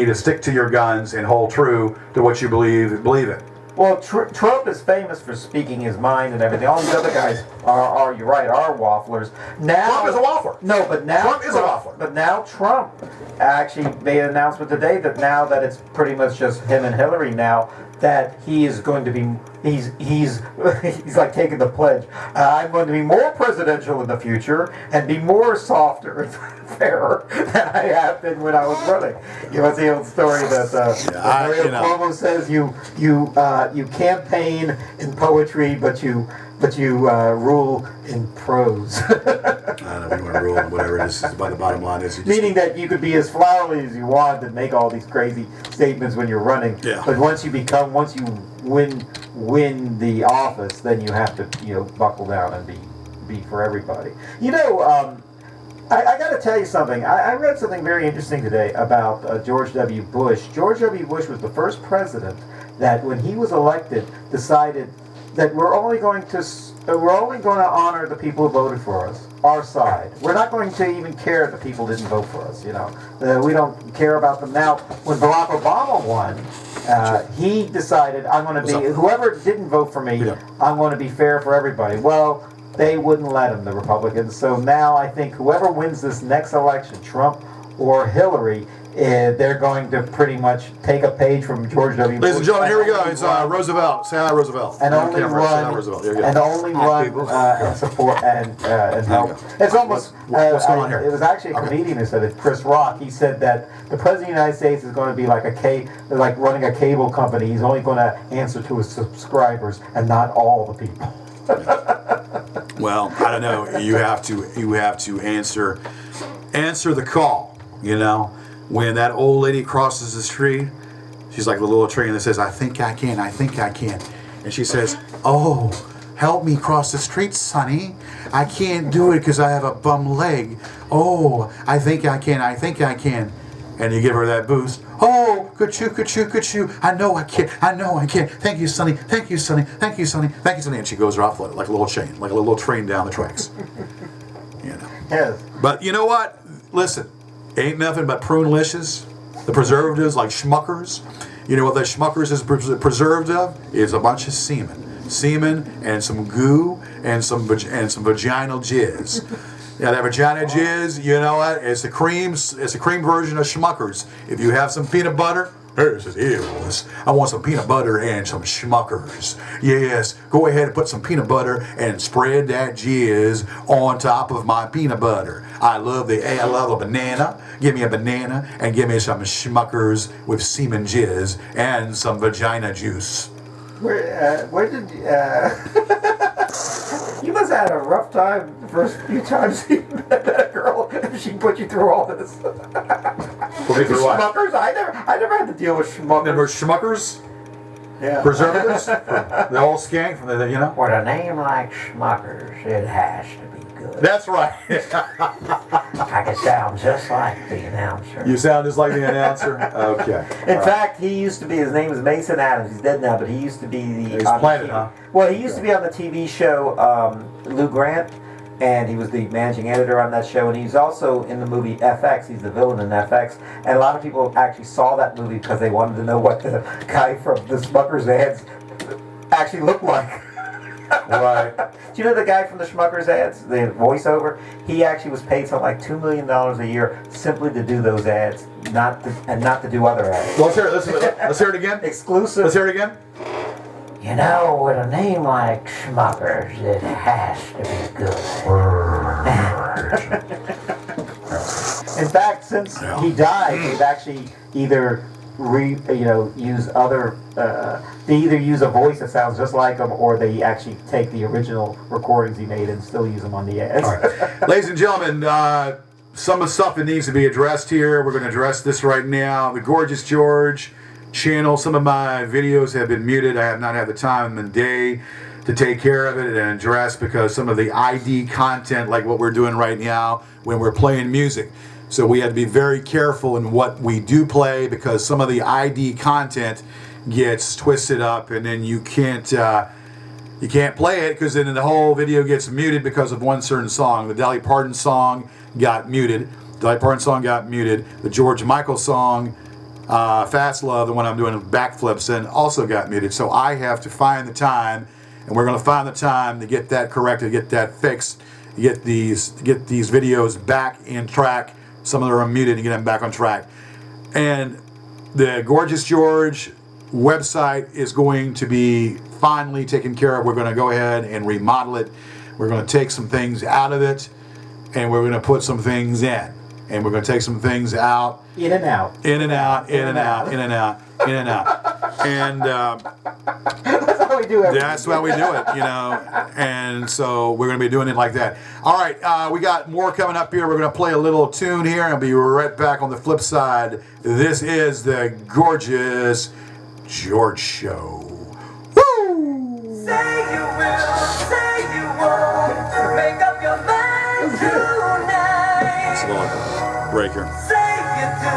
to stick to your guns and hold true to what you believe in. Well, Trump is famous for speaking his mind and everything. All these other guys are you're right, are wafflers. Now Trump is a waffler. No, but now Trump is a waffler. But now Trump actually made an announcement today that now that it's pretty much just him and Hillary now, that he is going to be he's like taking the pledge. I'm going to be more presidential in the future and be more softer and fairer than I have been when I was running. You know, it's the old story that Mario Cuomo says you campaign in poetry, but you rule in prose. I don't know if you want to rule whatever it is, but the bottom line is Meaning that you could be as flowery as you want and make all these crazy statements when you're running. Yeah. But once you win the office, then you have to buckle down and be for everybody. I got to tell you something. I read something very interesting today about George W. Bush. George W. Bush was the first president that, when he was elected, decided that we're only going to honor the people who voted for us, our side. We're not going to even care if the people didn't vote for us. We don't care about them. Now, when Barack Obama won, he decided, I'm going to be whoever didn't vote for me. Yeah. I'm going to be fair for everybody. Well, they wouldn't let him, the Republicans. So now I think whoever wins this next election, Trump or Hillary, they're going to pretty much take a page from George W. Bush. Ladies and gentlemen, here we go. It's Roosevelt. Say hi, Roosevelt. And only run and support and help. It's almost what's going on here? It was actually a comedian who said it. Chris Rock. He said that the president of the United States is going to be like running a cable company. He's only going to answer to his subscribers and not all the people. Well, I don't know. You have to answer the call. When that old lady crosses the street, she's like the little train that says, I think I can, and she says, oh, help me cross the street, sonny. I can't do it because I have a bum leg. Oh, I think I can. And you give her that boost. Oh, could you? I know I can. Thank you, sonny. And she goes off like a little chain, like a little train down the tracks. Yes. But you know what? Listen, ain't nothing but prune-licious. The preservatives like Schmuckers. You know what that Schmuckers is preserved of? Is a bunch of semen. semen and some goo and some vaginal jizz. Yeah, that vagina jizz, you know what? It's a cream version of Schmuckers. If you have some peanut butter, this is. I want some peanut butter and some Schmuckers. Yes, go ahead and put some peanut butter and spread that jizz on top of my peanut butter. I love a banana. Give me a banana and give me some Schmuckers with semen jizz and some vagina juice. Where did you must have had a rough time the first few times you met that girl and she put you through all this. Put me through what? Schmuckers? I never had to deal with Schmuckers. Never Schmuckers? Yeah. Preservatives? The old skank from the, you know? With a name like Schmuckers, it has to be good. That's right. I can sound just like the announcer. You sound just like the announcer? Okay. In fact, he used to be, his name is Mason Adams. He's dead now, but he used to be the... He's playing it, huh? Well, he used to be on the TV show Lou Grant, and he was the managing editor on that show, and he's also in the movie FX. He's the villain in FX, and a lot of people actually saw that movie because they wanted to know what the guy from the Schmuckers ads actually looked like. Right. Do you know the guy from the Schmuckers ads, the voiceover? He actually was paid something like $2 million a year simply to do those ads, not to do other ads. Well, let's hear it again. Exclusive. Let's hear it again. You know, with a name like Schmuckers, it has to be good. In fact, since he died, they've actually either use other. They either use a voice that sounds just like him, or they actually take the original recordings he made and still use them on the ads. All right. Ladies and gentlemen, some of the stuff that needs to be addressed here, we're going to address this right now. The Gorgeous George channel, some of my videos have been muted. I have not had the time and day to take care of it and address because some of the ID content, like what we're doing right now when we're playing music. So we have to be very careful in what we do play because some of the ID content gets twisted up and then you can't play it because then the whole video gets muted because of one certain song. The Dolly Parton song got muted. The George Michael song, Fast Love, the one I'm doing backflips in, also got muted. So I have to find the time, and we're going to find the time to get that corrected, get that fixed, get these videos back in track. Some of them are muted and get them back on track. And the Gorgeous George website is going to be finally taken care of. We're going to go ahead and remodel it. We're going to take some things out of it, and we're going to put some things in. And we're going to take some things out. In and out. And That's how we do it. that's how we do it, you know. And so we're going to be doing it like that. All right, we got more coming up here. We're going to play a little tune here and be right back on the flip side. This is the Gorgeous George Show. Woo! Say you will, say you won't, make up your mind tonight. It's a little break here. Say you do,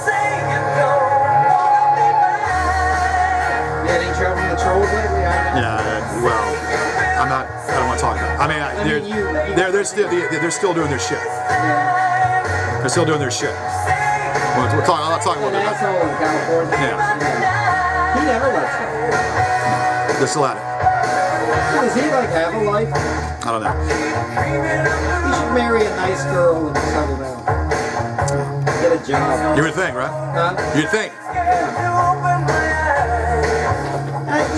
say you don't, wanna be mine. You had any trouble with the trolls lately? Yeah, well, I don't want to talk about it. I mean, they're still doing their shit. They're still doing their shit. I'm not talking about An that. asshole in California. Yeah, He never lets it. they're still at it. Does he like have a life? I don't know. He should marry a nice girl and settle down. Get a job. You would think, right? Huh? You'd think.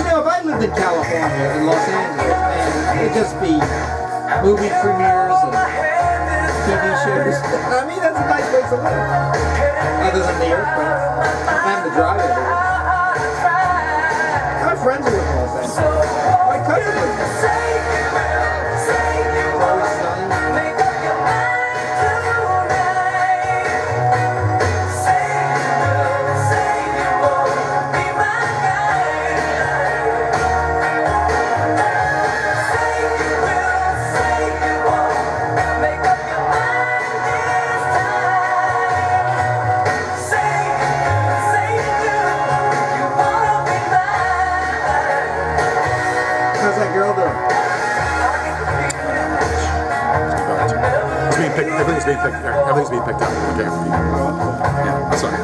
If I lived in California, in Los Angeles, man, it'd just be movie premieres and TV shows. I mean, that's a nice place to live. Other than the airplane. Having to drive everywhere. My friends are in Los Angeles. My cousin lives there. Always sunny. How's that girl doing? Everything's being picked. Everything's being picked up. Okay. Yeah, that's all right.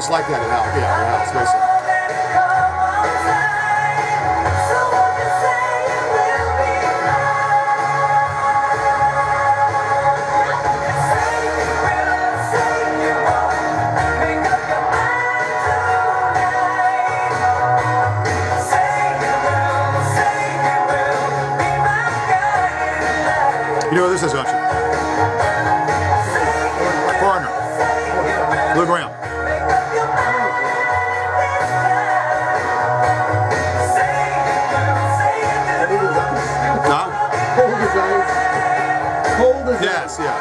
just like that in the house, basically. You know what this is, don't you? Foreigner. Lou Graham. Huh? Cold as ice. Cold as Yes, ice. yeah.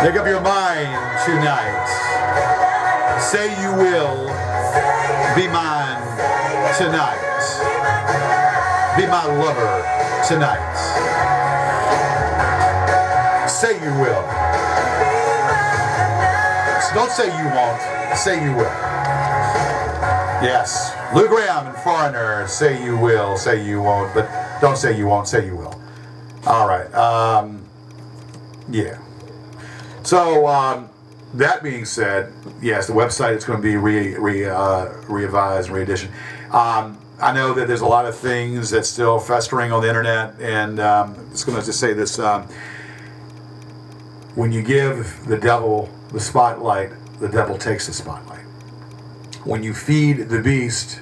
Make up your mind tonight. Say you will be mine tonight. Be my lover tonight. Say you will. So don't say you won't. Say you will. Yes. Lou Graham and Foreigner. Say you will. Say you won't. But don't say you won't. Say you will. All right. Yeah. So that being said, yes, the website is going to be revised, reedition. I know that there's a lot of things that's still festering on the internet, and I'm just going to just say this. When you give the devil the spotlight, the devil takes the spotlight. When you feed the beast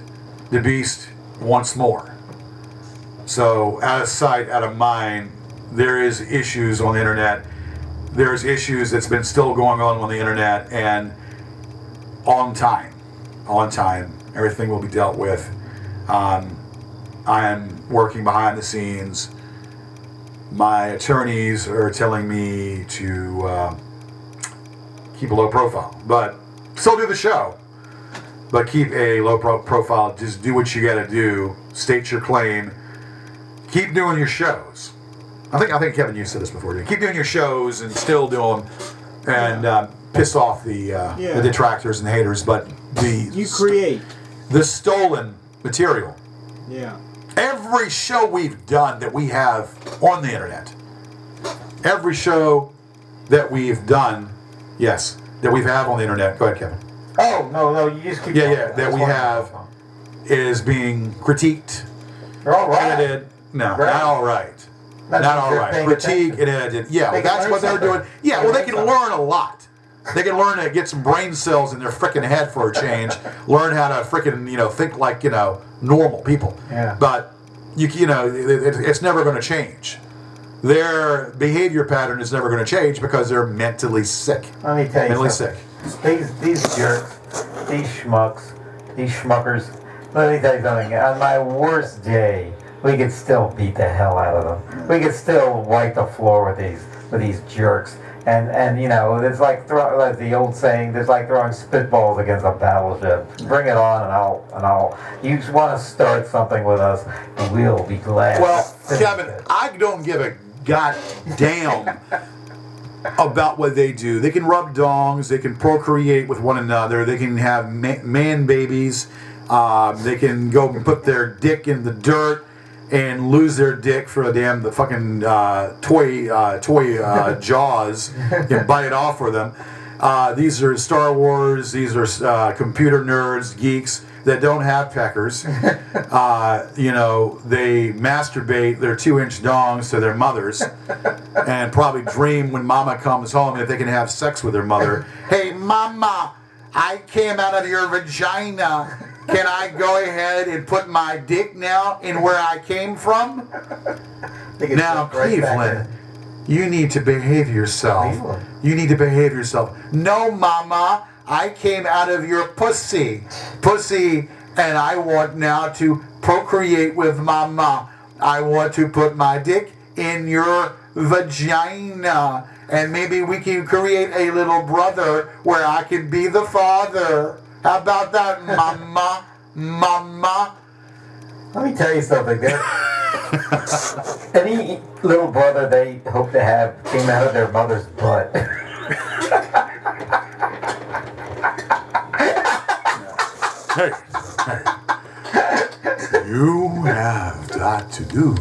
wants more. So out of sight, out of mind, there is issues on the internet. There's issues that's been still going on the internet, and on time, everything will be dealt with. I am working behind the scenes. My attorneys are telling me to keep a low profile, but still do the show. But keep a low profile. Just do what you got to do. State your claim. Keep doing your shows. I think Kevin, you said this before. Keep doing your shows and still do them, and piss off the detractors and haters. But You create. the stolen material. Yeah. Every show we've done that we have on the internet, every show that we've done, yes, that we've had on the internet. Go ahead, Kevin. Oh, no, you just keep going. That we have is being critiqued, They're all right. edited. No, Right. not all right. That Not means all they're right. paying Critique attention. and edited. Yeah, They well, can that's learn what they're something. doing. Yeah, They well, they learn can something. learn a lot. They can learn to get some brain cells in their freaking head for a change. Learn how to freaking think like normal people. Yeah. But it's never going to change. Their behavior pattern is never going to change because they're mentally sick. Let me tell you Mentally something. sick. These jerks, these schmucks, these schmuckers. Let me tell you something. On my worst day, we could still beat the hell out of them. We could still wipe the floor with these jerks. And it's like like the old saying. There's like throwing spitballs against a battleship. Bring it on, and I'll. You just want to start something with us, we'll be glad. Well, to finish Kevin, it. I don't give a goddamn about what they do. They can rub dongs. They can procreate with one another. They can have man babies. They can go and put their dick in the dirt and lose their dick for the fucking toy jaws and bite it off for them. These are Star Wars. These are computer nerds, geeks that don't have peckers. They masturbate their 2-inch dongs to their mothers and probably dream when mama comes home that they can have sex with their mother. Hey, mama, I came out of your vagina. Can I go ahead and put my dick now in where I came from? Now, Cleveland, you need to behave yourself. You need to behave yourself. No, mama, I came out of your pussy, and I want now to procreate with mama. I want to put my dick in your vagina, and maybe we can create a little brother where I can be the father. How about that, mama? Mama? Let me tell you something. Any little brother they hope to have came out of their mother's butt. Hey. You have got to do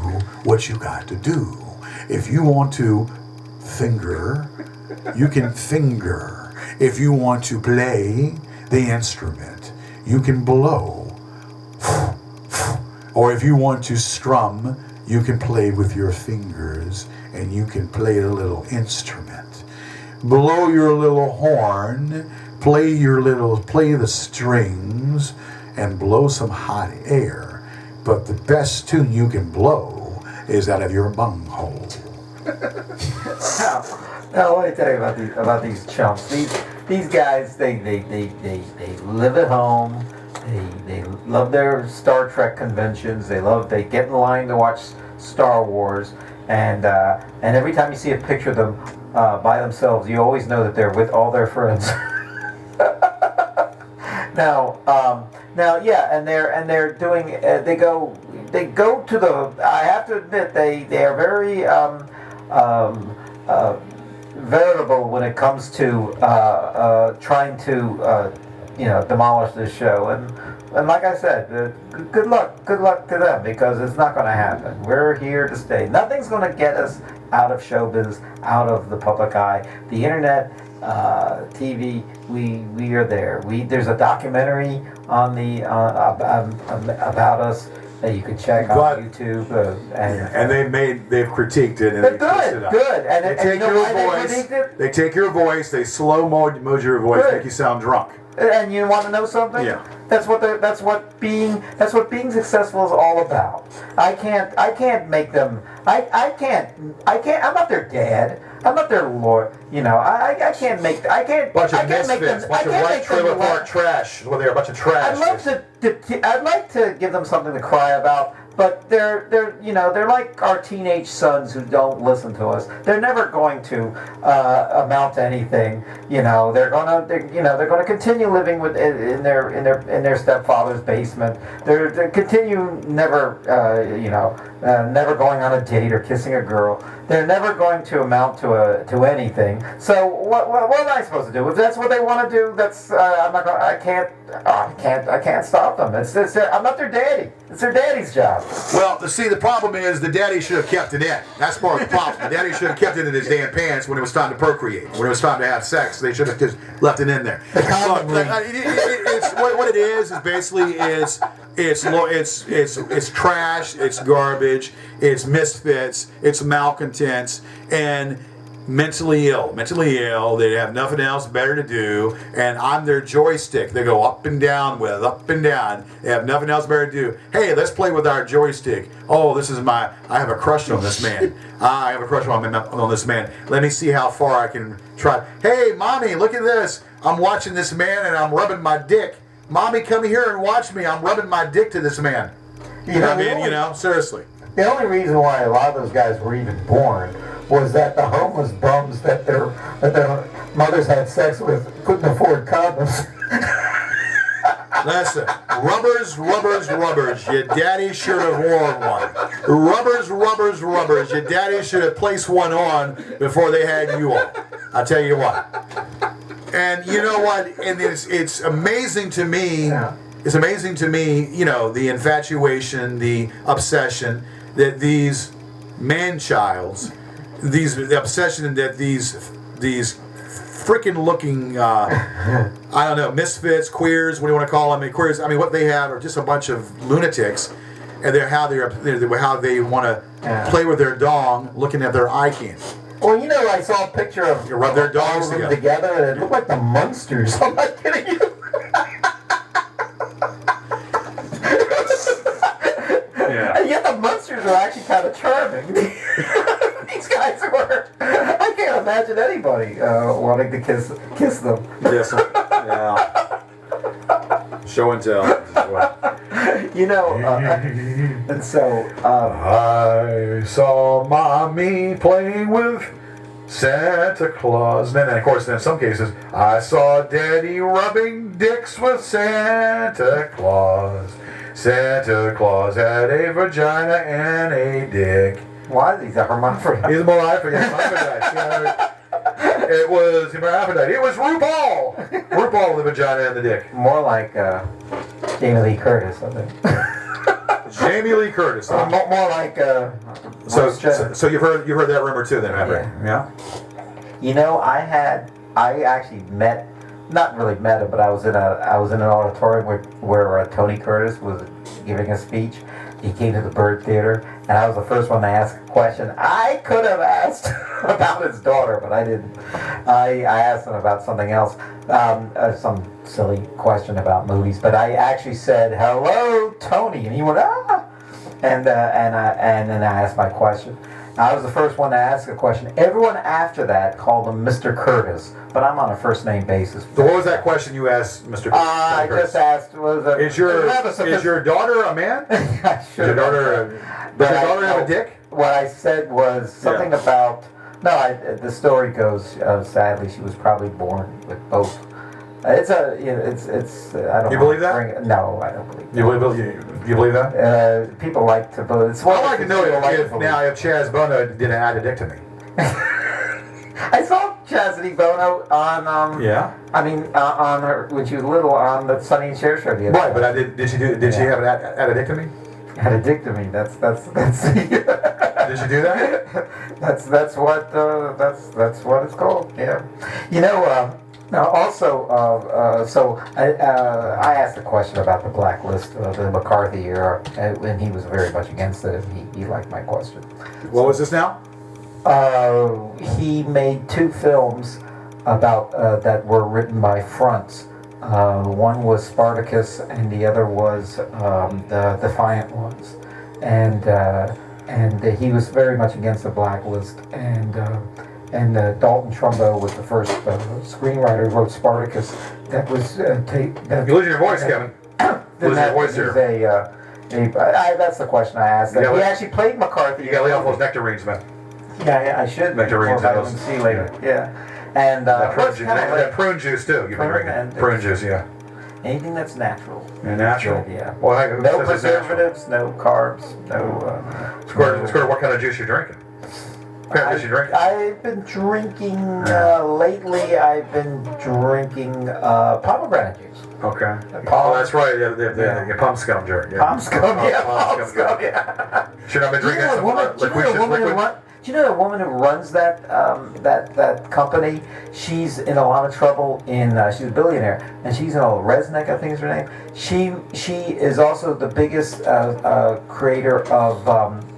what you got to do. If you want to finger you can finger. If you want to play the instrument, you can blow. Or if you want to strum, you can play with your fingers and you can play a little instrument. Blow your little horn, play the strings, and blow some hot air. But the best tune you can blow is out of your bunghole. Now let me tell you about these chumps. These guys, they live at home. They love their Star Trek conventions. They get in line to watch Star Wars, and every time you see a picture of them by themselves, you always know that they're with all their friends. Yeah, and they're doing. They go to the. I have to admit, they are very veritable when it comes to trying to demolish this show. And like I said, good luck to them, because it's not going to happen. We're here to stay. Nothing's going to get us out of showbiz, out of the public eye. The internet, TV, we are there. There's a documentary on the about us that you can check on YouTube. And they've critiqued it. And they're good. And they take your voice. They take your voice. They slow mode your voice, make you sound drunk. And you want to know something? Yeah. That's what being successful is all about. I can't make them. I can't. I'm not their dad. I'm not their lord. I can't make. I can't. Bunch of I can't misfits. make them. Bunch of white trailer park trash. Well, they're a bunch of trash. I'd like to give them something to cry about. But they're like our teenage sons who don't listen to us. They're never going to amount to anything. They're gonna continue living in their stepfather's basement. They're continue never going on a date or kissing a girl. They're never going to amount to anything. So what am I supposed to do? If that's what they want to do, I can't stop them. I'm not their daddy. It's their daddy's job. Well, see, the problem is the daddy should have kept it in. That's part of the problem. The daddy should have kept it in his damn pants when it was time to procreate. When it was time to have sex, they should have just left it in there. What it is basically it's trash, it's garbage, it's misfits, it's malcontents, and mentally ill. They have nothing else better to do, and I'm their joystick. They go up and down. They have nothing else better to do. Hey, let's play with our joystick. Oh, I have a crush on this man. I have a crush on this man. Let me see how far I can try. Hey, mommy, look at this. I'm watching this man and I'm rubbing my dick. Mommy, come here and watch me. I'm rubbing my dick to this man. You know what I mean? Seriously. The only reason why a lot of those guys were even born was that the homeless bums that their mothers had sex with couldn't afford condoms. Listen, rubbers. Your daddy should have worn one. Rubbers. Your daddy should have placed one on before they had you on. I'll tell you what. And you know what? And it's amazing to me. Yeah. It's amazing to me, the infatuation, the obsession that these man-childs, the obsession that these freaking looking, misfits, queers, what do you want to call them? Queers. What they have are just a bunch of lunatics, and how they want to play with their dong, looking at their eye candy. Well, I saw a picture of rub their dogs together, and it looked like the Munsters. I'm not kidding you. Yeah. And yet the Munsters are actually kind of charming. These guys were. I can't imagine anybody wanting to kiss them. Yes. Yeah. Show and tell. And so I saw mommy playing with Santa Claus. And then, of course, in some cases, I saw daddy rubbing dicks with Santa Claus. Santa Claus had a vagina and a dick. Why? He's a hermaphrodite. He's a hermaphrodite. It was hermaphrodite. It was RuPaul. RuPaul with the vagina and the dick. More like Jamie Lee Curtis, I think. Jamie Lee Curtis. Huh? More like. So you've heard that rumor too, then, haven't you? Yeah. You know, I actually met, not really met him, but I was in an auditorium where Tony Curtis was giving a speech. He came to the Bird Theater, and I was the first one to ask a question. I could have asked about his daughter, but I didn't. I asked him about something else, some silly question about movies. But I actually said, "Hello, Tony," and he went, "Ah," and then I asked my question. I was the first one to ask a question. Everyone after that called him Mr. Curtis, but I'm on a first name basis. So what was that question you asked, Mr. Curtis? I just asked, is your daughter a man? Does your daughter have a dick? What I said was something about, the story goes, sadly, she was probably born with both. I don't You believe that? No, I don't believe that. You believe that? People like to believe. I'd like to know if Chaz Bono did an addictomy. I saw Chastity Bono on on her when she was little on the Sonny and Cher show the other Right, but did she have an addictomy? Addictomy. That's Did she do that? that's what it's called. Yeah. You know. Now, also, so I asked a question about the blacklist of the McCarthy era, and he was very much against it. He liked my question. What was this now? He made 2 films about that were written by fronts. One was Spartacus, and the other was the Defiant Ones, and he was very much against the blacklist. And Dalton Trumbo was the first screenwriter who wrote Spartacus. That was You're losing your voice, Kevin. Losing your voice here. That's the question I asked. He actually played McCarthy. You got to lay off those nectarines, man. Yeah, I should. Nectarines. Vitamin C later. Yeah. And prune juice too. You've been drinking prune juice, yeah. Anything that's natural. And natural. Yeah. Well, no preservatives, no carbs, no. Squirt, what kind of juice you drinking? I've been drinking lately. I've been drinking pomegranate juice. Okay. Oh, that's right. The pump scum jerk. Yeah. Pump scum. Pump scum. Yeah. Should I be drinking some liquid? Do you know the woman who runs that company? She's in a lot of trouble. She's a billionaire, and she's in Resnick, I think is her name. She is also the biggest creator of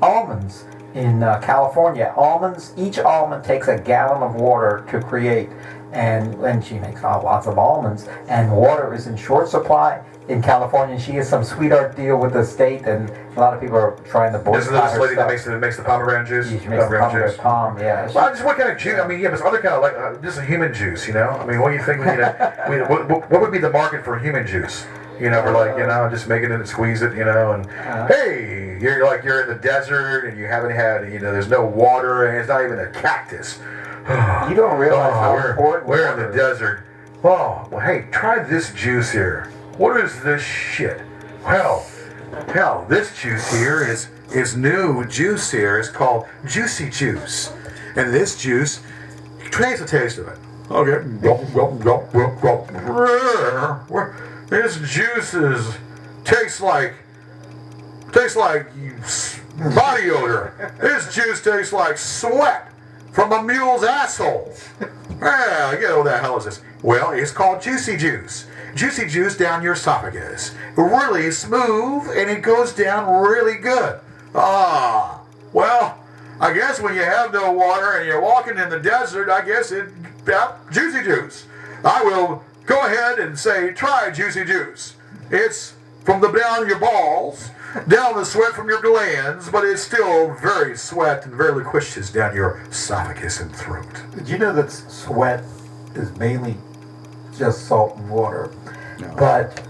almonds in California. Almonds. Each almond takes a gallon of water to create, and she makes lots of almonds. And water is in short supply in California. She has some sweetheart deal with the state, and a lot of people are trying to boycott her. Isn't this lady that makes the pomegranate juice? Yeah, she makes the pomegranate palm. Yeah. Well, just what kind of juice? I mean, but other kind of like just a human juice. You know? I mean, what do you think? What would be the market for human juice? You know, we're just making it and squeeze it, and hey, you're in the desert and you haven't had, there's no water and it's not even a cactus. You don't realize how important we're in the desert. Oh, well, hey, try this juice here. What is this shit? Well, this juice here is new juice here. It's called Juicy Juice, and this juice, taste the taste of it. Okay. This juice tastes like body odor. This juice tastes like sweat from a mule's asshole. What the hell is this? Well, it's called Juicy Juice. Juicy Juice down your esophagus. Really smooth, and it goes down really good. Well, I guess when you have no water and you're walking in the desert, I guess Juicy Juice. I will go ahead and say, try Juicy Juice. It's from down your balls, down the sweat from your glands, but it's still very sweat and very liquicious down your esophagus and throat. Did you know that sweat is mainly just salt and water? No.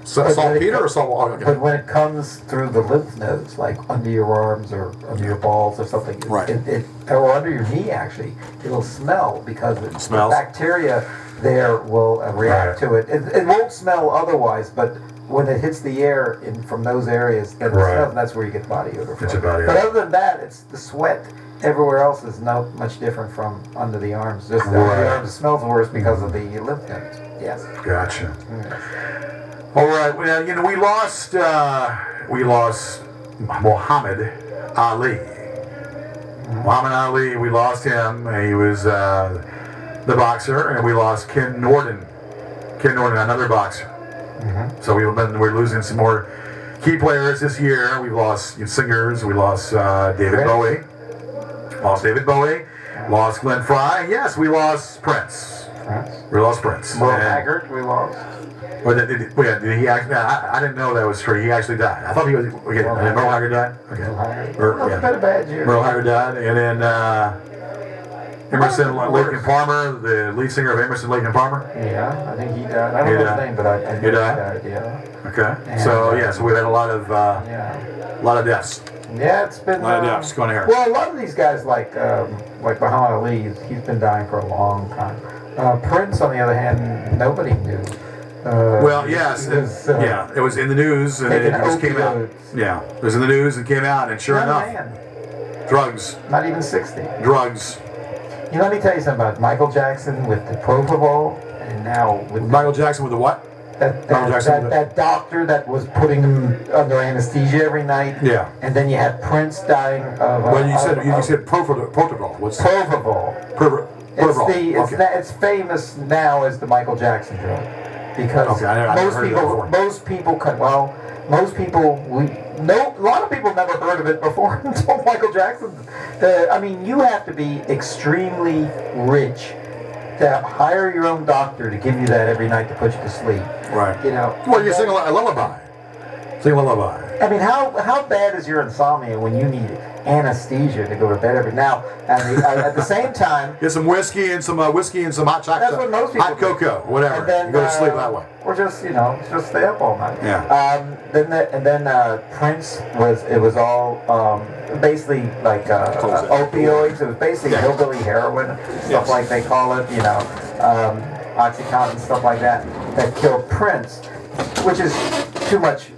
Saltpeter or salt water? But when it comes through the lymph nodes, like under your arms or under your balls or something, right. Or under your knee actually, it'll smell because the bacteria there will react to it. It won't smell otherwise, but when it hits the air from those areas, then it smells, and that's where you get body odor from. But other than that, it's the sweat. Everywhere else is not much different from under the arms. Just under the arms, it smells worse because of the lymph nodes. Yes. Gotcha. All right. Well, we lost Muhammad Ali. Muhammad Ali, we lost him. He was the boxer, and we lost Ken Norton. Ken Norton, another boxer. So we're losing some more key players this year. We've lost singers. We lost David Bowie. Lost David Bowie. Lost Glenn Fry. Yes, we lost Prince. We lost Prince. Merle Haggard, we lost. Well, did he actually? I didn't know that was true. He actually died. I thought he was. Okay, Merle Haggard died. Okay. It's been a bad year. Merle Haggard died, and then Emerson, Lake and Palmer, the lead singer of Emerson, Lake and Palmer. Yeah, I think he died. I don't know his name, but I know he died. Yeah. Okay. And, So we've had a lot of deaths. Yeah, it's been A lot of deaths going here. Well, a lot of these guys, like Muhammad Ali, he's been dying for a long time. Prince, on the other hand, nobody knew. Well, yes, it was in the news, and it just came out. Yeah, it was in the news and came out, and sure enough, drugs. Not even 60. Drugs. You know, let me tell you something about Michael Jackson with the propofol, and now with Michael Jackson with the what? That doctor that was putting him under anesthesia every night. Yeah. And then you had Prince dying of. Well, you said propofol. What's propofol? It's famous now as the Michael Jackson drug because a lot of people never heard of it before until Michael Jackson. I mean, you have to be extremely rich to hire your own doctor to give you that every night to put you to sleep. Right. You know. Well, you sing a lullaby. Sing a lullaby. I mean, how bad is your insomnia when you need anesthesia to go to bed every now? At the same time, get some whiskey and some hot chocolate. That's what most people hot cocoa, whatever. And then, you go to sleep that way. Or just stay up all night. Yeah. Then Prince was all basically like opioids. It was basically hillbilly heroin, stuff like they call it. Oxycontin, stuff like that killed Prince, which is too much.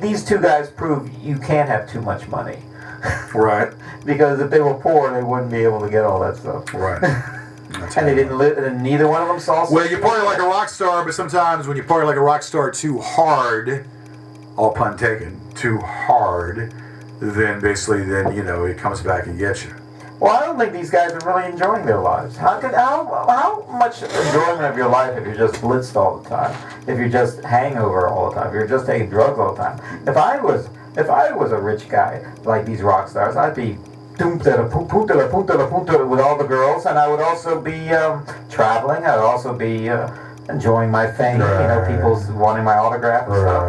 These two guys prove you can't have too much money. Right. Because if they were poor, they wouldn't be able to get all that stuff. Right. And they didn't live, and neither one of them saw. Well, you party like a rock star, but sometimes when you party like a rock star too hard, all pun taken, too hard, then basically it comes back and gets you. Well, I don't think these guys are really enjoying their lives. How much enjoyment of your life if you're just blitzed all the time? If you're just hangover all the time? If you're just taking drugs all the time? If I was a rich guy like these rock stars, I'd be with all the girls, and I would also be traveling. I would also be enjoying my fame. People's wanting my autograph and stuff.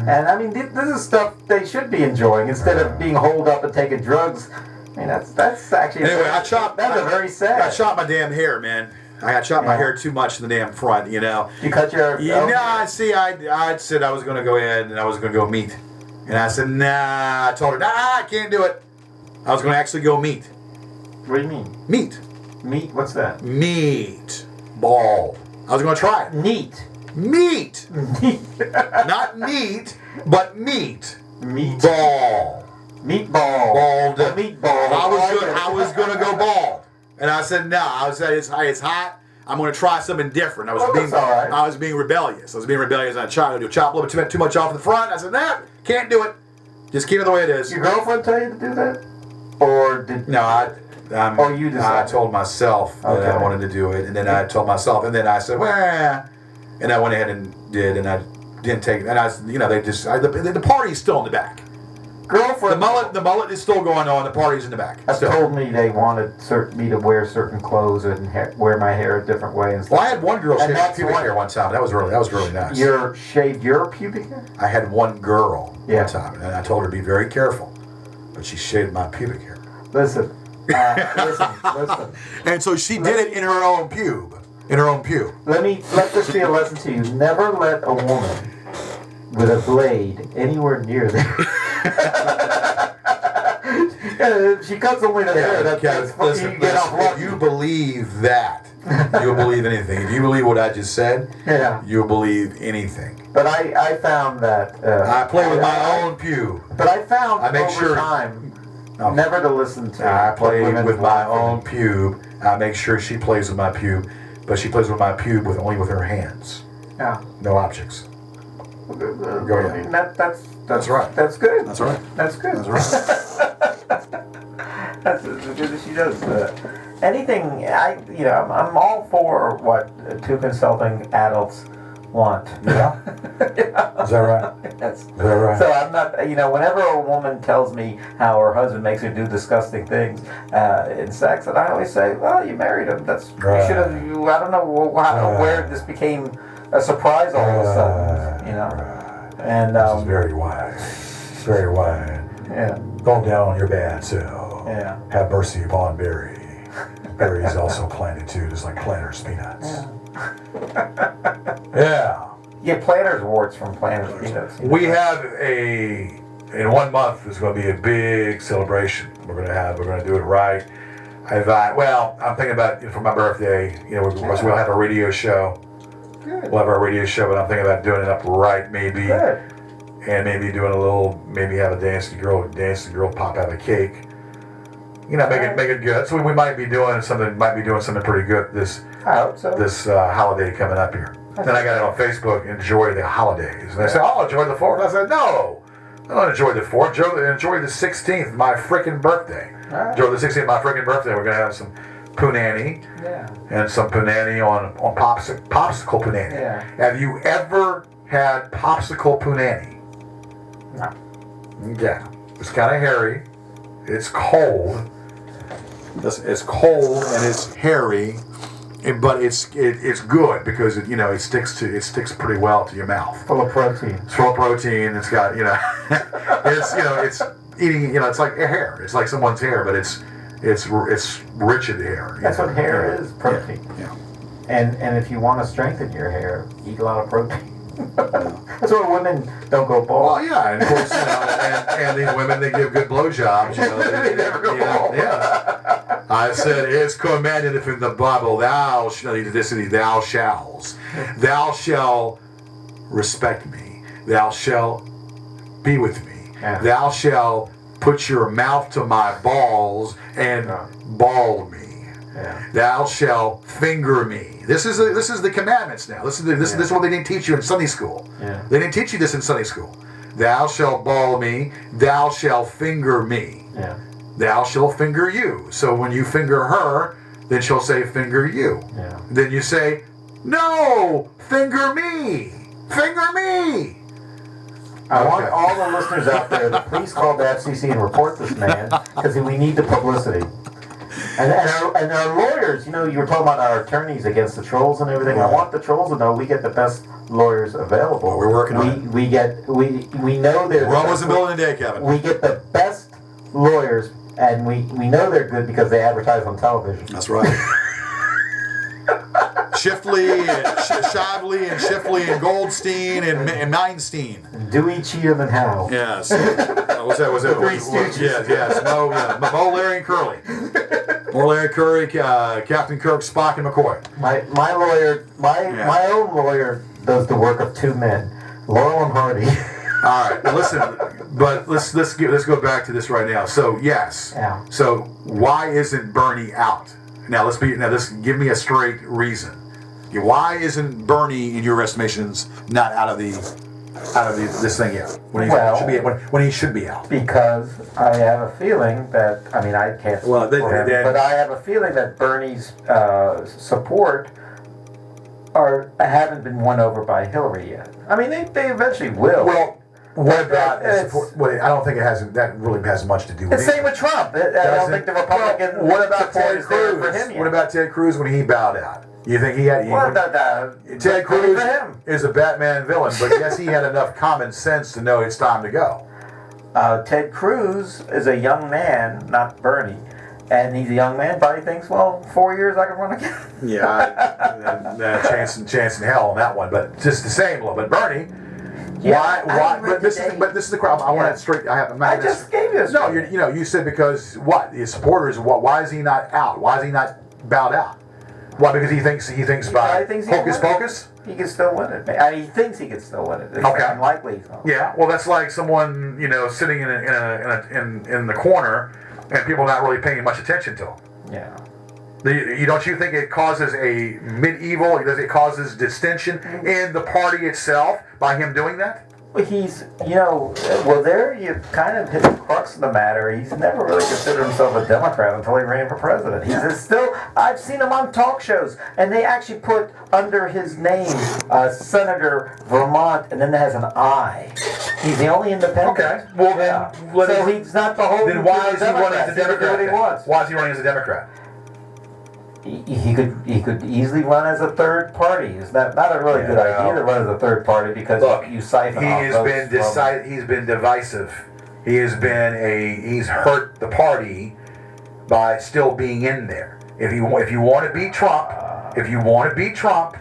And I mean, this is stuff they should be enjoying instead of being holed up and taking drugs. I mean, that's actually. Anyway, that's very sad. I chopped my damn hair, man. I chopped my hair too much in the damn front, You cut your. I said I was going to go ahead and I was going to go meat, and I said nah. I told her I can't do it. I was going to actually go meat. What do you mean? Meat. Meat? What's that? Meat ball. I was going to try it. Meat. Not neat, but meat. Meat. Ball. Meatball. Bald. Meatball. I was gonna go bald, and I said no. I said it's hot. I'm gonna try something different. I was being rebellious. I tried to chop a little bit too much off in the front. I said nah, can't do it. Just keep it the way it is. Your girlfriend tell you to do that, or did or you decided? I told myself that I wanted to do it, and then I told myself, and then I said well, and I went ahead and did, and I didn't take it. And the party's still in the back. Girlfriend. The mullet is still going on. The party's in the back. Told me they wanted me to wear certain clothes and wear my hair a different way and stuff. Well, I had one girl shave my pubic hair one time. That was really nice. You shaved your pubic hair? I had one girl one time, and I told her to be very careful, but she shaved my pubic hair. Listen. And so she did it in her own pube. Let this be a lesson to you. Never let a woman with a blade anywhere near there. She cuts only the hair. Listen, if you believe that, you'll believe anything. If you believe what I just said, you'll believe anything. But I found that I play with my own pube. But I found over time never to listen to. I play with my own pube. I make sure she plays with my pube, but she plays with my pube only with her hands. Yeah. No objects. Go ahead. That's right. That's good. That's right. That's good. That's right. That's good that she does that. anything, I'm all for what two consulting adults want. Yeah. Is that right? Yes. Is that right? So I'm not, whenever a woman tells me how her husband makes her do disgusting things in sex, and I always say, well, you married him. That's Right. you should have. I don't know where this became a surprise all of a sudden. Right. And This is very wide. Very wide. yeah. Go down on your bad self. Yeah. Have mercy upon Barry. Barry is also planted too, just like Planters peanuts. Yeah. You get Planters warts from Planters peanuts. We have in 1 month there's going to be a big celebration. We're going to do it right. I'm thinking about for my birthday. We'll have a radio show. Good. We'll have our radio show, but I'm thinking about doing it up right, maybe. Good. And maybe doing a little, maybe have a dancing girl pop out a cake. Make it good. So we might be doing something pretty good this I hope so. this holiday coming up here. Then I got it on Facebook, enjoy the holidays. And they say, oh, enjoy the 4th. I said, no, I don't enjoy the 4th. Enjoy the 16th, my freaking birthday. Right. Enjoy the 16th, my freaking birthday. We're going to have some punani. Yeah. And some punani on popsicle punani. Yeah. Have you ever had popsicle punani? No. Yeah. It's kind of hairy. It's cold. It's cold and it's hairy, but it's good because it sticks pretty well to your mouth. Full of protein. It's full of protein. It's got it's eating it's like a hair. It's like someone's hair, but it's rich in hair. That's what hair is, protein. Yeah. And if you want to strengthen your hair, eat a lot of protein. That's why women don't go bald. Well, yeah, and of course, and these women, they give good blowjobs. They never go bald. Yeah. I said, it's commanded in the Bible, thou shalt respect me. Thou shalt be with me. Yeah. Thou shalt put your mouth to my balls and ball me. Yeah. Thou shalt finger me. This is the commandments now. This is what they didn't teach you in Sunday school. Yeah. They didn't teach you this in Sunday school. Thou shalt ball me. Thou shalt finger me. Yeah. Thou shalt finger you. So when you finger her, then she'll say finger you. Yeah. Then you say, no, finger me. Finger me. I want all the listeners out there to please call the FCC and report this man because we need the publicity. And our lawyers, you were talking about our attorneys against the trolls and everything. I want the trolls to know we get the best lawyers available. Well, we're working on it. We know they're We're almost a building a day, Kevin. We get the best lawyers, and we know they're good because they advertise on television. That's right. Shifley and Shifley and Goldstein and Meinstein. Dewey, Cheatham, and Howe. Yes. Was that? The Three Stooges. Yes. Mo, Larry, and Curly. Mo, Larry, Curly, Captain Kirk, Spock, and McCoy. My lawyer, my own lawyer does the work of two men, Laurel and Hardy. All right. Well, listen, but let's go back to this right now. So yes. Yeah. So why isn't Bernie out? Now give me a straight reason. Why isn't Bernie, in your estimations, not out of this thing yet? When he should be out. Because I have a feeling that I can't speak for him, but I have a feeling that Bernie's support haven't been won over by Hillary yet. They eventually will. Well, what about support? Well, I don't think it has. That really has much to do with it. The same with Trump. I don't think the Republican. What about Ted support is there Cruz? for him yet. What about Ted Cruz when he bowed out? You think he had? Ted Cruz is a Batman villain, but yes, he had enough common sense to know it's time to go. Ted Cruz is a young man, not Bernie. And he's a young man, probably thinks, 4 years I can run again. Yeah, chance in hell on that one, but just the same. But Bernie, why? But this is the crowd. I want it straight. I just gave you a straight. No, you said because what? His supporters. Why is he not out? Why is he not bowed out? Why? Because he thinks by hocus pocus. He can still win it. He thinks he can still win it. It's unlikely. Yeah. Well, that's like someone sitting in the corner and people not really paying much attention to him. Yeah. Don't you think it causes it causes dissension in the party itself by him doing that? he's, well, there you kind of hit the crux of the matter. He's never really considered himself a Democrat until he ran for president. He's still, I've seen him on talk shows, and they actually put under his name Senator Vermont, and then it has an I. He's the only independent. Okay, well then, so he's not the whole. Then why is he running as a He can do Democrat? what he wants. Why is he running as a Democrat? He could easily run as a third party. It's not a really good idea to run as a third party because Look, you siphon off he's votes he's been divisive. He's hurt the party by still being in there. If you want to beat Trump,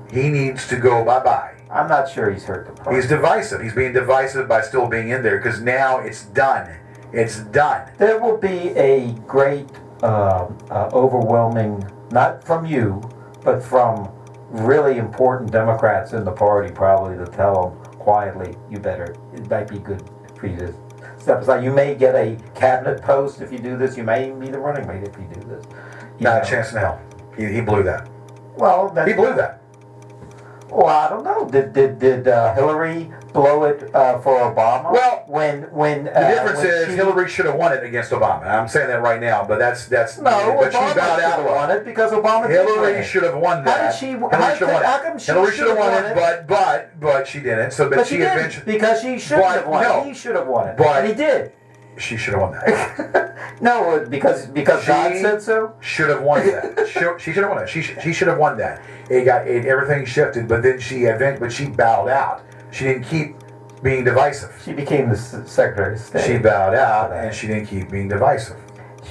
he needs to go bye-bye. I'm not sure he's hurt the party. He's divisive. He's being divisive by still being in there because now it's done. It's done. There will be a great overwhelming, not from you, but from really important Democrats in the party probably to tell them quietly, it might be good for you to step aside. You may get a cabinet post if you do this. You may even be the running mate if you do this. Not a chance in hell. He blew that. Well, he blew that. Well, I don't know. Did Hillary blow it for Obama? Well, when the difference is Hillary should have won it against Obama. I'm saying that right now, but that's no. But Obama she bowed out. Won it because Obama. Hillary should have won that. How did she? Hillary should have won it, but she didn't. So, but she eventually because she should have won it. He should have won it, and he did. She should have won that. No, because God said so. Should have won that. She should have won it. She should have won that. Everything shifted, but then she bowed out. She didn't keep being divisive. She became the Secretary of State. She bowed out, and she didn't keep being divisive.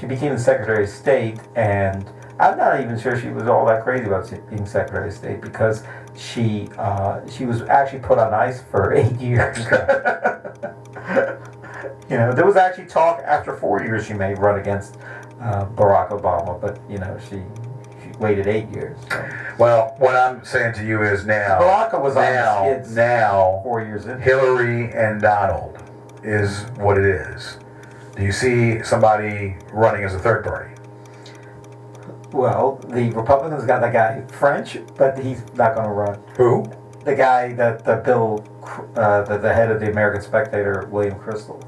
She became the Secretary of State, and I'm not even sure she was all that crazy about being Secretary of State because she was actually put on ice for 8 years. There was actually talk after 4 years she may run against Barack Obama, but she waited 8 years. So. Well, what I'm saying to you is now. Barack was on his kids now 4 years in. Hillary and Donald is what it is. Do you see somebody running as a third party? Well, the Republicans got that guy French, but he's not going to run. Who? The guy that the head of the American Spectator, William Crystal,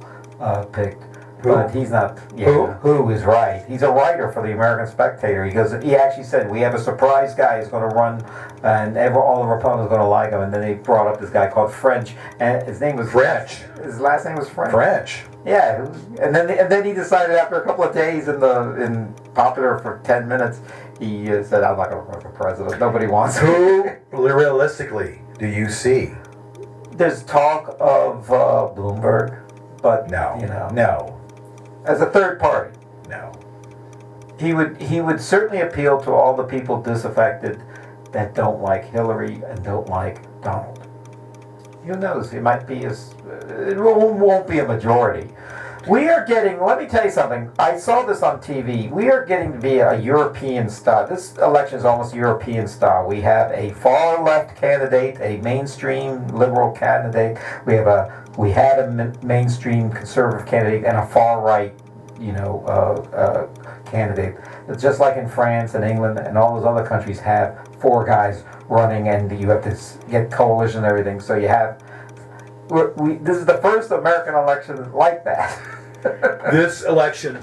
picked. Who? But he's not. Who is right? He's a writer for the American Spectator. He actually said we have a surprise guy who's going to run, and all the Republicans are going to like him. And then they brought up this guy called French, and his name was French. His last name was French. French. Yeah, and then he decided after a couple of days in Popular for 10 minutes, he said, "I'm not going to run for president. Nobody wants me." Who realistically do you see? There's talk of Bloomberg, but no. As a third party, no. He would certainly appeal to all the people disaffected that don't like Hillary and don't like Donald. Who knows? It might be it won't be a majority. We are getting. Let me tell you something. I saw this on TV. We are getting to be a European style. This election is almost European style. We have a far left candidate, a mainstream liberal candidate. We had a mainstream conservative candidate and a far right, candidate. It's just like in France and England and all those other countries have four guys running, and you have to get coalition and everything. So you have. This is the first American election like that. This election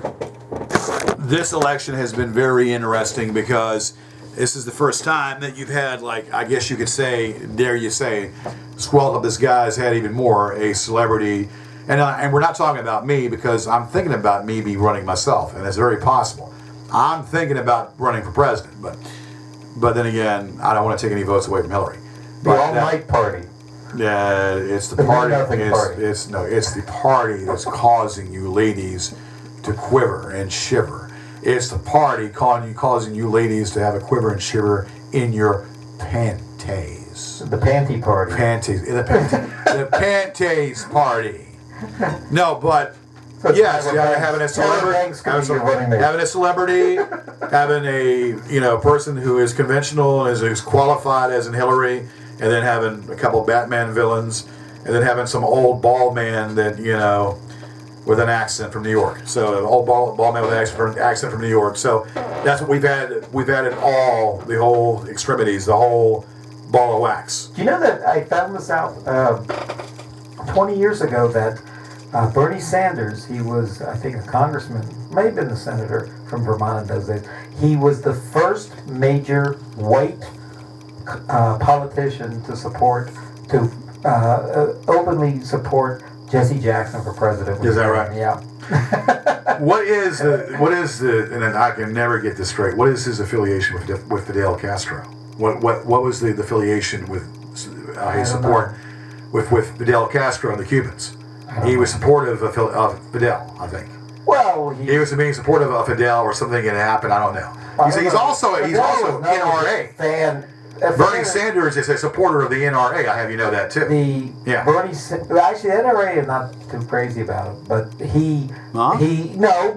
has been very interesting because this is the first time that you've had, I guess you could say, dare you say, Squawk Up This Guy's had even more a celebrity, and we're not talking about me because I'm thinking about me be running myself, and that's very possible. I'm thinking about running for president, but then again, I don't want to take any votes away from Hillary. The all-night party. Yeah, it's the party. It's the party that's causing you ladies to quiver and shiver. It's the party causing you ladies to have a quiver and shiver in your panties. The panty party. Panties. The panties party. No, but yes, having a celebrity, having a person who is conventional and is as qualified as in Hillary. And then having a couple of Batman villains, and then having some old bald man that, with an accent from New York. So an old bald man with an accent from New York. So that's what we've had. We've added all the whole extremities, the whole ball of wax. Do you know that I found this out 20 years ago that Bernie Sanders, he was, I think, a congressman, may have been a senator from Vermont in those days. He was the first major white politician to openly support Jesse Jackson for president. Is that right? Yeah. What is the, and I can never get this straight, what is his affiliation with Fidel Castro? What was the affiliation with his support with Fidel Castro and the Cubans? He was supportive of Fidel, I think. Well, he was being supportive of Fidel, or something had happened. I don't know. He's also NRA. Bernie Sanders is a supporter of the NRA. I have you know that too. Actually, the NRA is not too crazy about it, but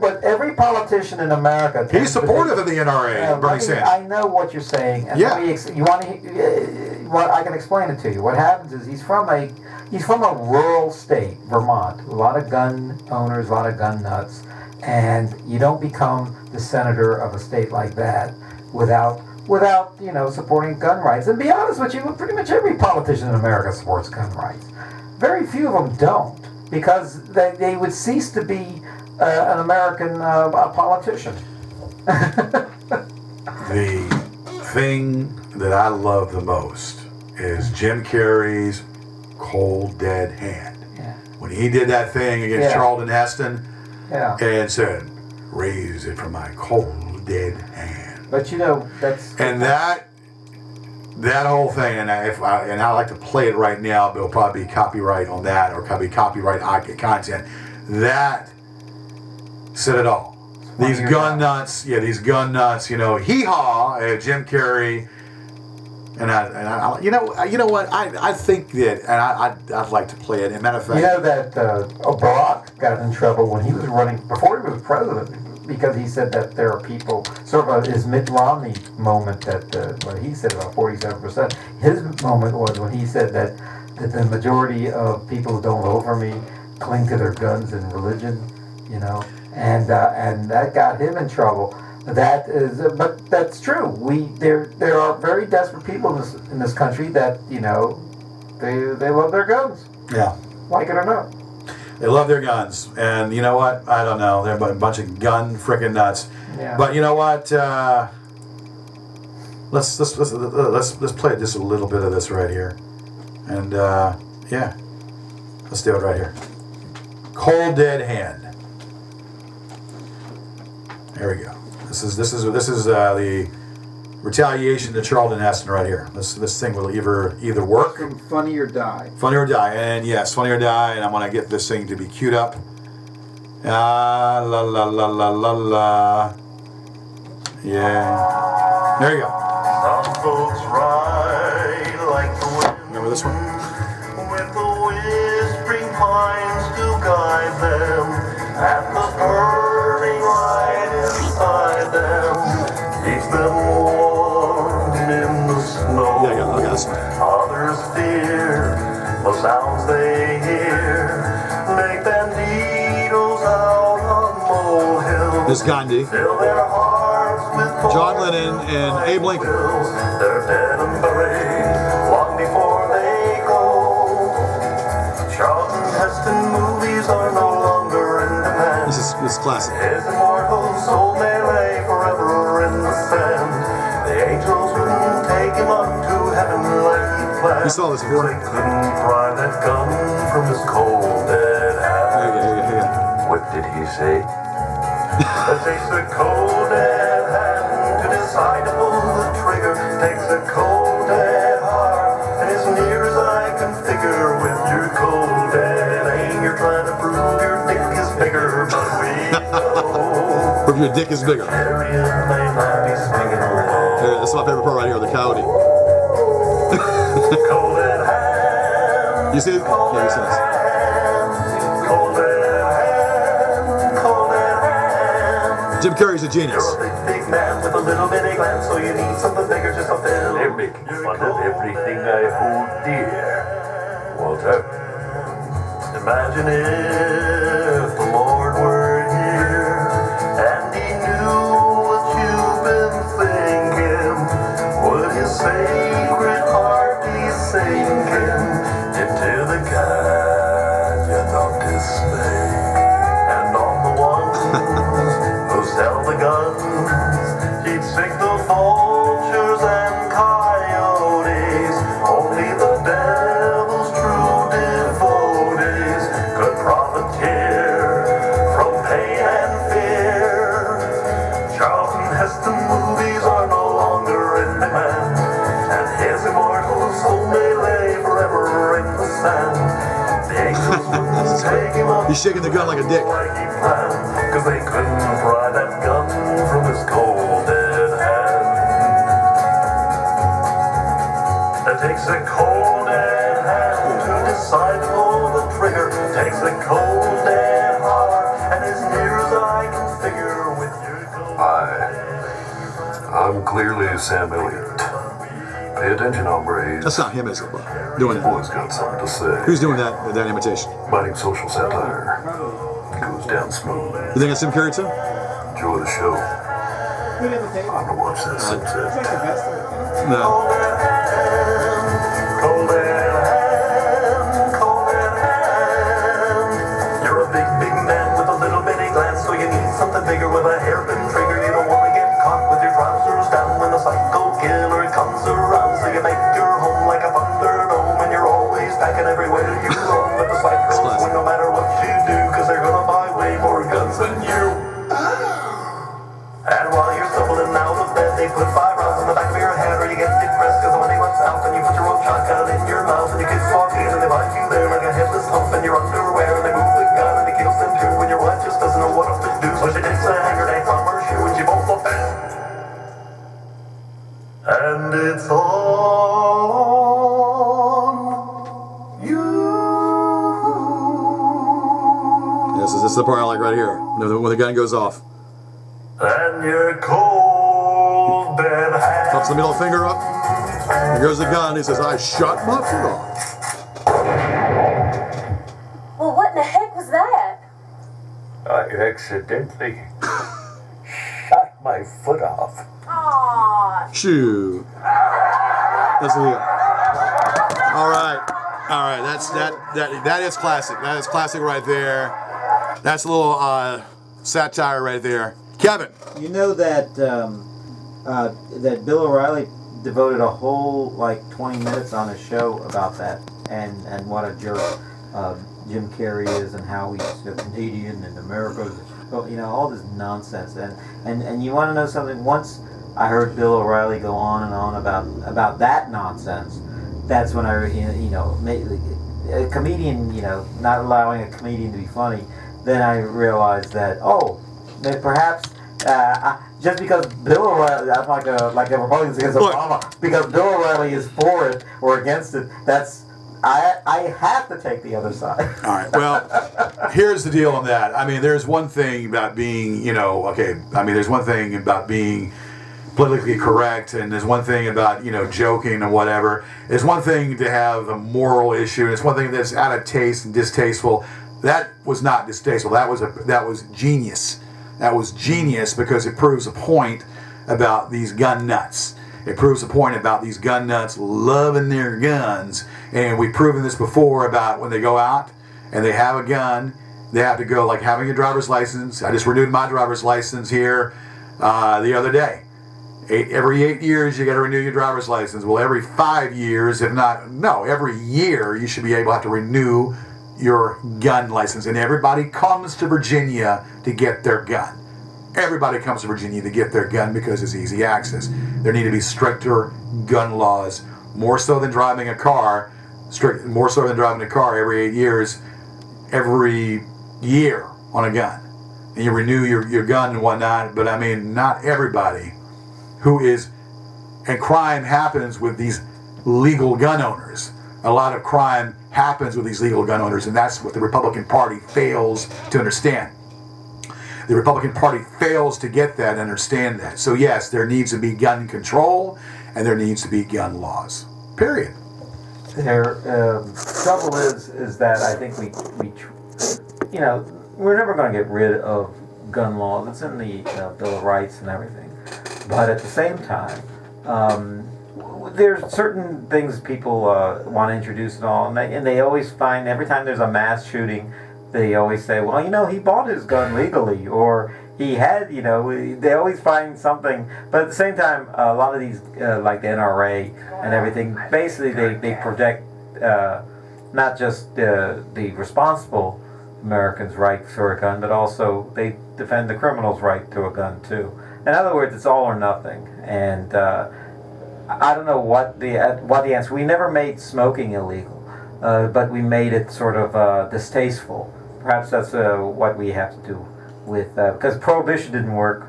but every politician in America. He's supportive of the NRA. Bernie Sanders. I know what you're saying. And you want to? I can explain it to you. What happens is he's from a rural state, Vermont. A lot of gun owners, a lot of gun nuts, and you don't become the senator of a state like that without supporting gun rights. And to be honest with you, pretty much every politician in America supports gun rights. Very few of them don't, because they would cease to be an American politician. The thing that I love the most is Jim Carrey's Cold Dead Hand. Yeah. When he did that thing against Charlton Heston and said, "Raise it from my cold dead hand." But that's... And that whole thing, and I like to play it right now, but it'll probably be copyright on that, or probably copyright content. That said it all. These gun nuts, hee-haw, Jim Carrey, and I you know what, I think that, and I'd like to play it. As a matter of fact, that Barack got in trouble when he was running, before he was president, because he said that there are people, sort of his Mitt Romney moment, that what he said about 47%. His moment was when he said that the majority of people who don't vote for me cling to their guns and religion, and that got him in trouble. But that's true. There are very desperate people in this country that they love their guns. Yeah. Like it or not. They love their guns, and you know what? I don't know. They're a bunch of gun freaking nuts. Yeah. But you know what? Let's play just a little bit of this right here, and let's do it right here. Cold Dead Hand. There we go. This is the retaliation to Charlton Heston right here. This thing will either work. From Funny or Die. Funny or Die, and yes, Funny or Die, and I'm gonna get this thing to be queued up. La la la la la. Yeah. There you go. Some folks ride like the wind. Remember this one? With the whispering pines to guide them, and the burning light inside them keeps them warm in the snow. Yeah, I got this one. Others fear the sounds they hear, make banditos out on molehills. This is Gandhi. Fill their hearts with John Lennon and Abe Lincoln. They're dead and buried long before they go. Charlton Heston movies are no longer in demand. This is classic. His immortal soul may lay forever in the sand. The angels wouldn't take him up to heaven like he planned. You saw this before. They couldn't pry that gun from his cold dead hand. Here. What did he say? It takes a cold dead hand to decide to pull the trigger. Takes a cold dead heart, and as near as I can figure, with your cold dead anger trying to prove your dick is bigger, but we know. Prove your dick is bigger. Chariot may not be swinging low. This is my favorite part right here, the coyote. Cold dead hand. You see it? Yeah, you see this. Cold dead hand. Cold dead hand. Jim Carrey's a genius. You're a big man with a little bitty gland, so you need something bigger just to fill. They're making fun of everything I hold dear. Walter, imagine if the Lord were here and he knew what you've been thinking. Would his sacred heart be sinking into the his immortal soul may lay forever in the sand. The angels wouldn't take him up. He's shaking the gun like a dick. Like he planned, 'cause they couldn't pry that gun from his cold dead hand. It takes a cold dead hand to decide to pull the trigger. Takes a cold dead heart, and as near as I can figure with your cold. I'm clearly Sam Elliott. Pay attention, hombres. That's not him, is it? Doing it. Boy's got something to say. Who's doing that imitation? Biting social satire. Goes down smooth. You think it's Tim Carrey too? Enjoy the show. Good imitation. I'm gonna watch that It's like sunset. the best of it. No. Cold dead hand, cold dead hand. You're a big, big man with a little bitty glance, so you need something bigger with a hairpin trigger. You don't want to get caught with your trousers down when the psycho killer comes around. So you make your home like a thunderdome, and you're always packing everywhere you roam. But the psychos win no matter what you do, 'cause they're gonna buy way more guns than you. And while you're stumbling out of bed, they put 5 rounds in the back of your head, or you get depressed 'cause the money runs out, and you put your own shotgun in your mouth, and your kids walk in and they find you there like a headless hump in your underwear, and they move the gun and it kills them too, and your wife just doesn't know what else to do, so she takes a hand grenade from her shoe and she bolts up there. And it's all on you. Yes, this is the part I like right here. When the gun goes off. And your cold dead hand. Pops the middle finger up. There goes the gun. He says, I shot my foot off. Well, what in the heck was that? I accidentally shot my foot off. Aww. Shoot. That's the deal. All right. That is classic. That is classic right there. That's a little satire right there. Kevin. You know that that Bill O'Reilly devoted a whole like 20 minutes on a show about that and what a jerk Jim Carrey is and how he's a Canadian and America's, you know, all this nonsense. And you want to know something? Once I heard Bill O'Reilly go on and on about that nonsense, that's when I, you know, a comedian, you know, not allowing a comedian to be funny, then I realized that, that perhaps just because Bill O'Reilly, I'm like a Republican against Obama, because Bill O'Reilly is for it or against it, that's, I have to take the other side. All right. Well, here's the deal on that. I mean, there's one thing about being, you know, there's one thing about being politically correct, and there's one thing about, you know, joking and whatever. There's one thing to have a moral issue, and it's one thing that's out of taste and distasteful. That was not distasteful. That was genius. That was genius because it proves a point about these gun nuts. It proves a point about these gun nuts loving their guns. And we've proven this before about when they go out and they have a gun, they have to go like having a driver's license. I just renewed my driver's license here the other day. Every 8 years you got to renew your driver's license. Well, every 5 years, every year you should be able to have to renew your gun license. And everybody comes to Virginia to get their gun. Everybody comes to Virginia to get their gun because it's easy access. There need to be stricter gun laws, more so than driving a car. More so than driving a car every 8 years, every year on a gun. And you renew your gun and whatnot, but I mean, not everybody and crime happens with these legal gun owners. A lot of crime happens with these legal gun owners, and that's what the Republican Party fails to understand. The Republican Party fails to get that and understand that. So yes, there needs to be gun control, and there needs to be gun laws. Period. Trouble is that I think we're never going to get rid of gun laws. It's in the Bill of Rights and everything. But at the same time, there's certain things people want to introduce and all, and they always find every time there's a mass shooting, they always say, well, you know, he bought his gun legally, or he had, you know, they always find something. But at the same time, a lot of these, like the NRA and everything, basically they protect not just the responsible Americans' right for a gun, but also they defend the criminal's right to a gun too. In other words, it's all or nothing. And I don't know what the answer. We never made smoking illegal, but we made it sort of distasteful. Perhaps that's what we have to do with because prohibition didn't work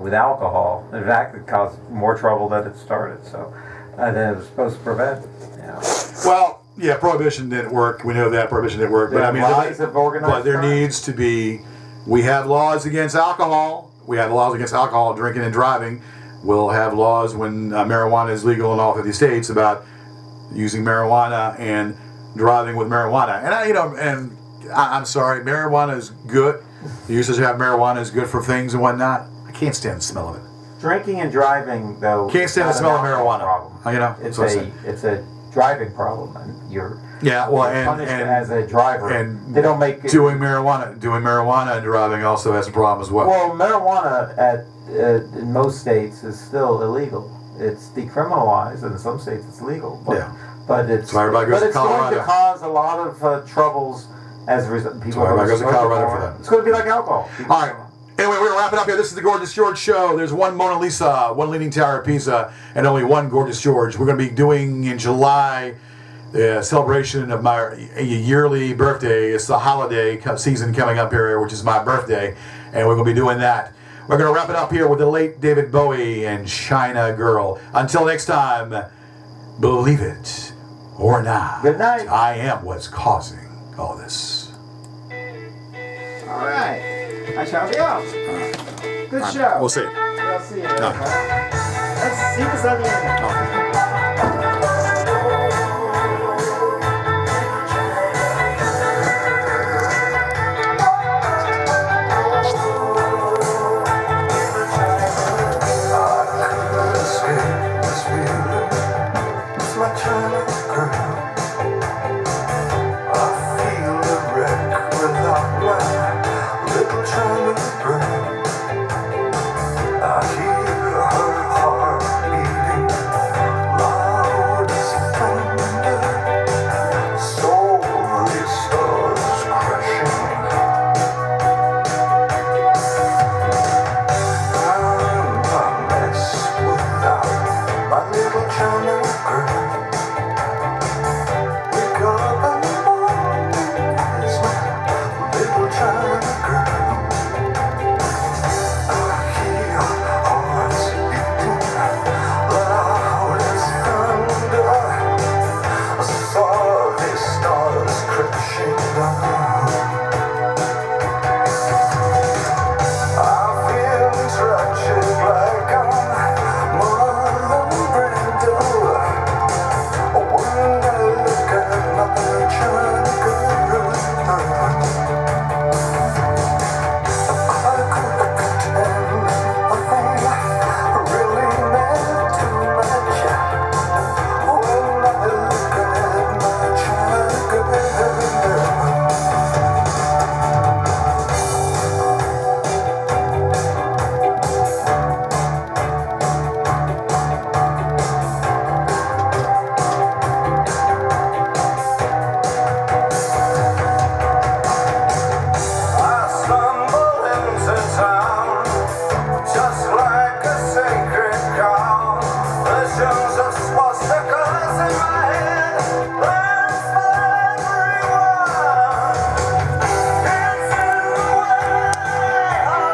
with alcohol. In fact, it caused more trouble than it started. So then it was supposed to prevent it. Yeah. Well, yeah, prohibition didn't work. We know that prohibition didn't work. But I mean, but there needs to be. We have laws against alcohol. We have laws against alcohol, drinking, and driving. We'll have laws when marijuana is legal in all 50 states about using marijuana and driving with marijuana. And I'm sorry, marijuana is good. The usage of marijuana is good for things and whatnot. I can't stand the smell of it. Drinking and driving, though. Can't stand the smell of marijuana. Problem. It's a driving problem, and you're punished as a driver. And they don't make doing marijuana and driving also has a problem as well. Well, marijuana in most states is still illegal. It's decriminalized, and in some states it's legal. But it's so everybody goes to Colorado. Going to cause a lot of troubles as a result. People everybody goes to Colorado for that. It's going to be like alcohol. All right. Anyway, we're going to wrap it up here. This is the Gorgeous George Show. There's one Mona Lisa, one Leaning Tower of Pisa, and only one Gorgeous George. We're going to be doing in July the celebration of my yearly birthday. It's the holiday season coming up here, which is my birthday, and we're going to be doing that. We're going to wrap it up here with the late David Bowie and China Girl. Until next time, believe it or not. Good night. I am what's causing all this. All right. I shall be out. Good show. We'll see. We'll see you. Let's see what's on the end. My little China girl.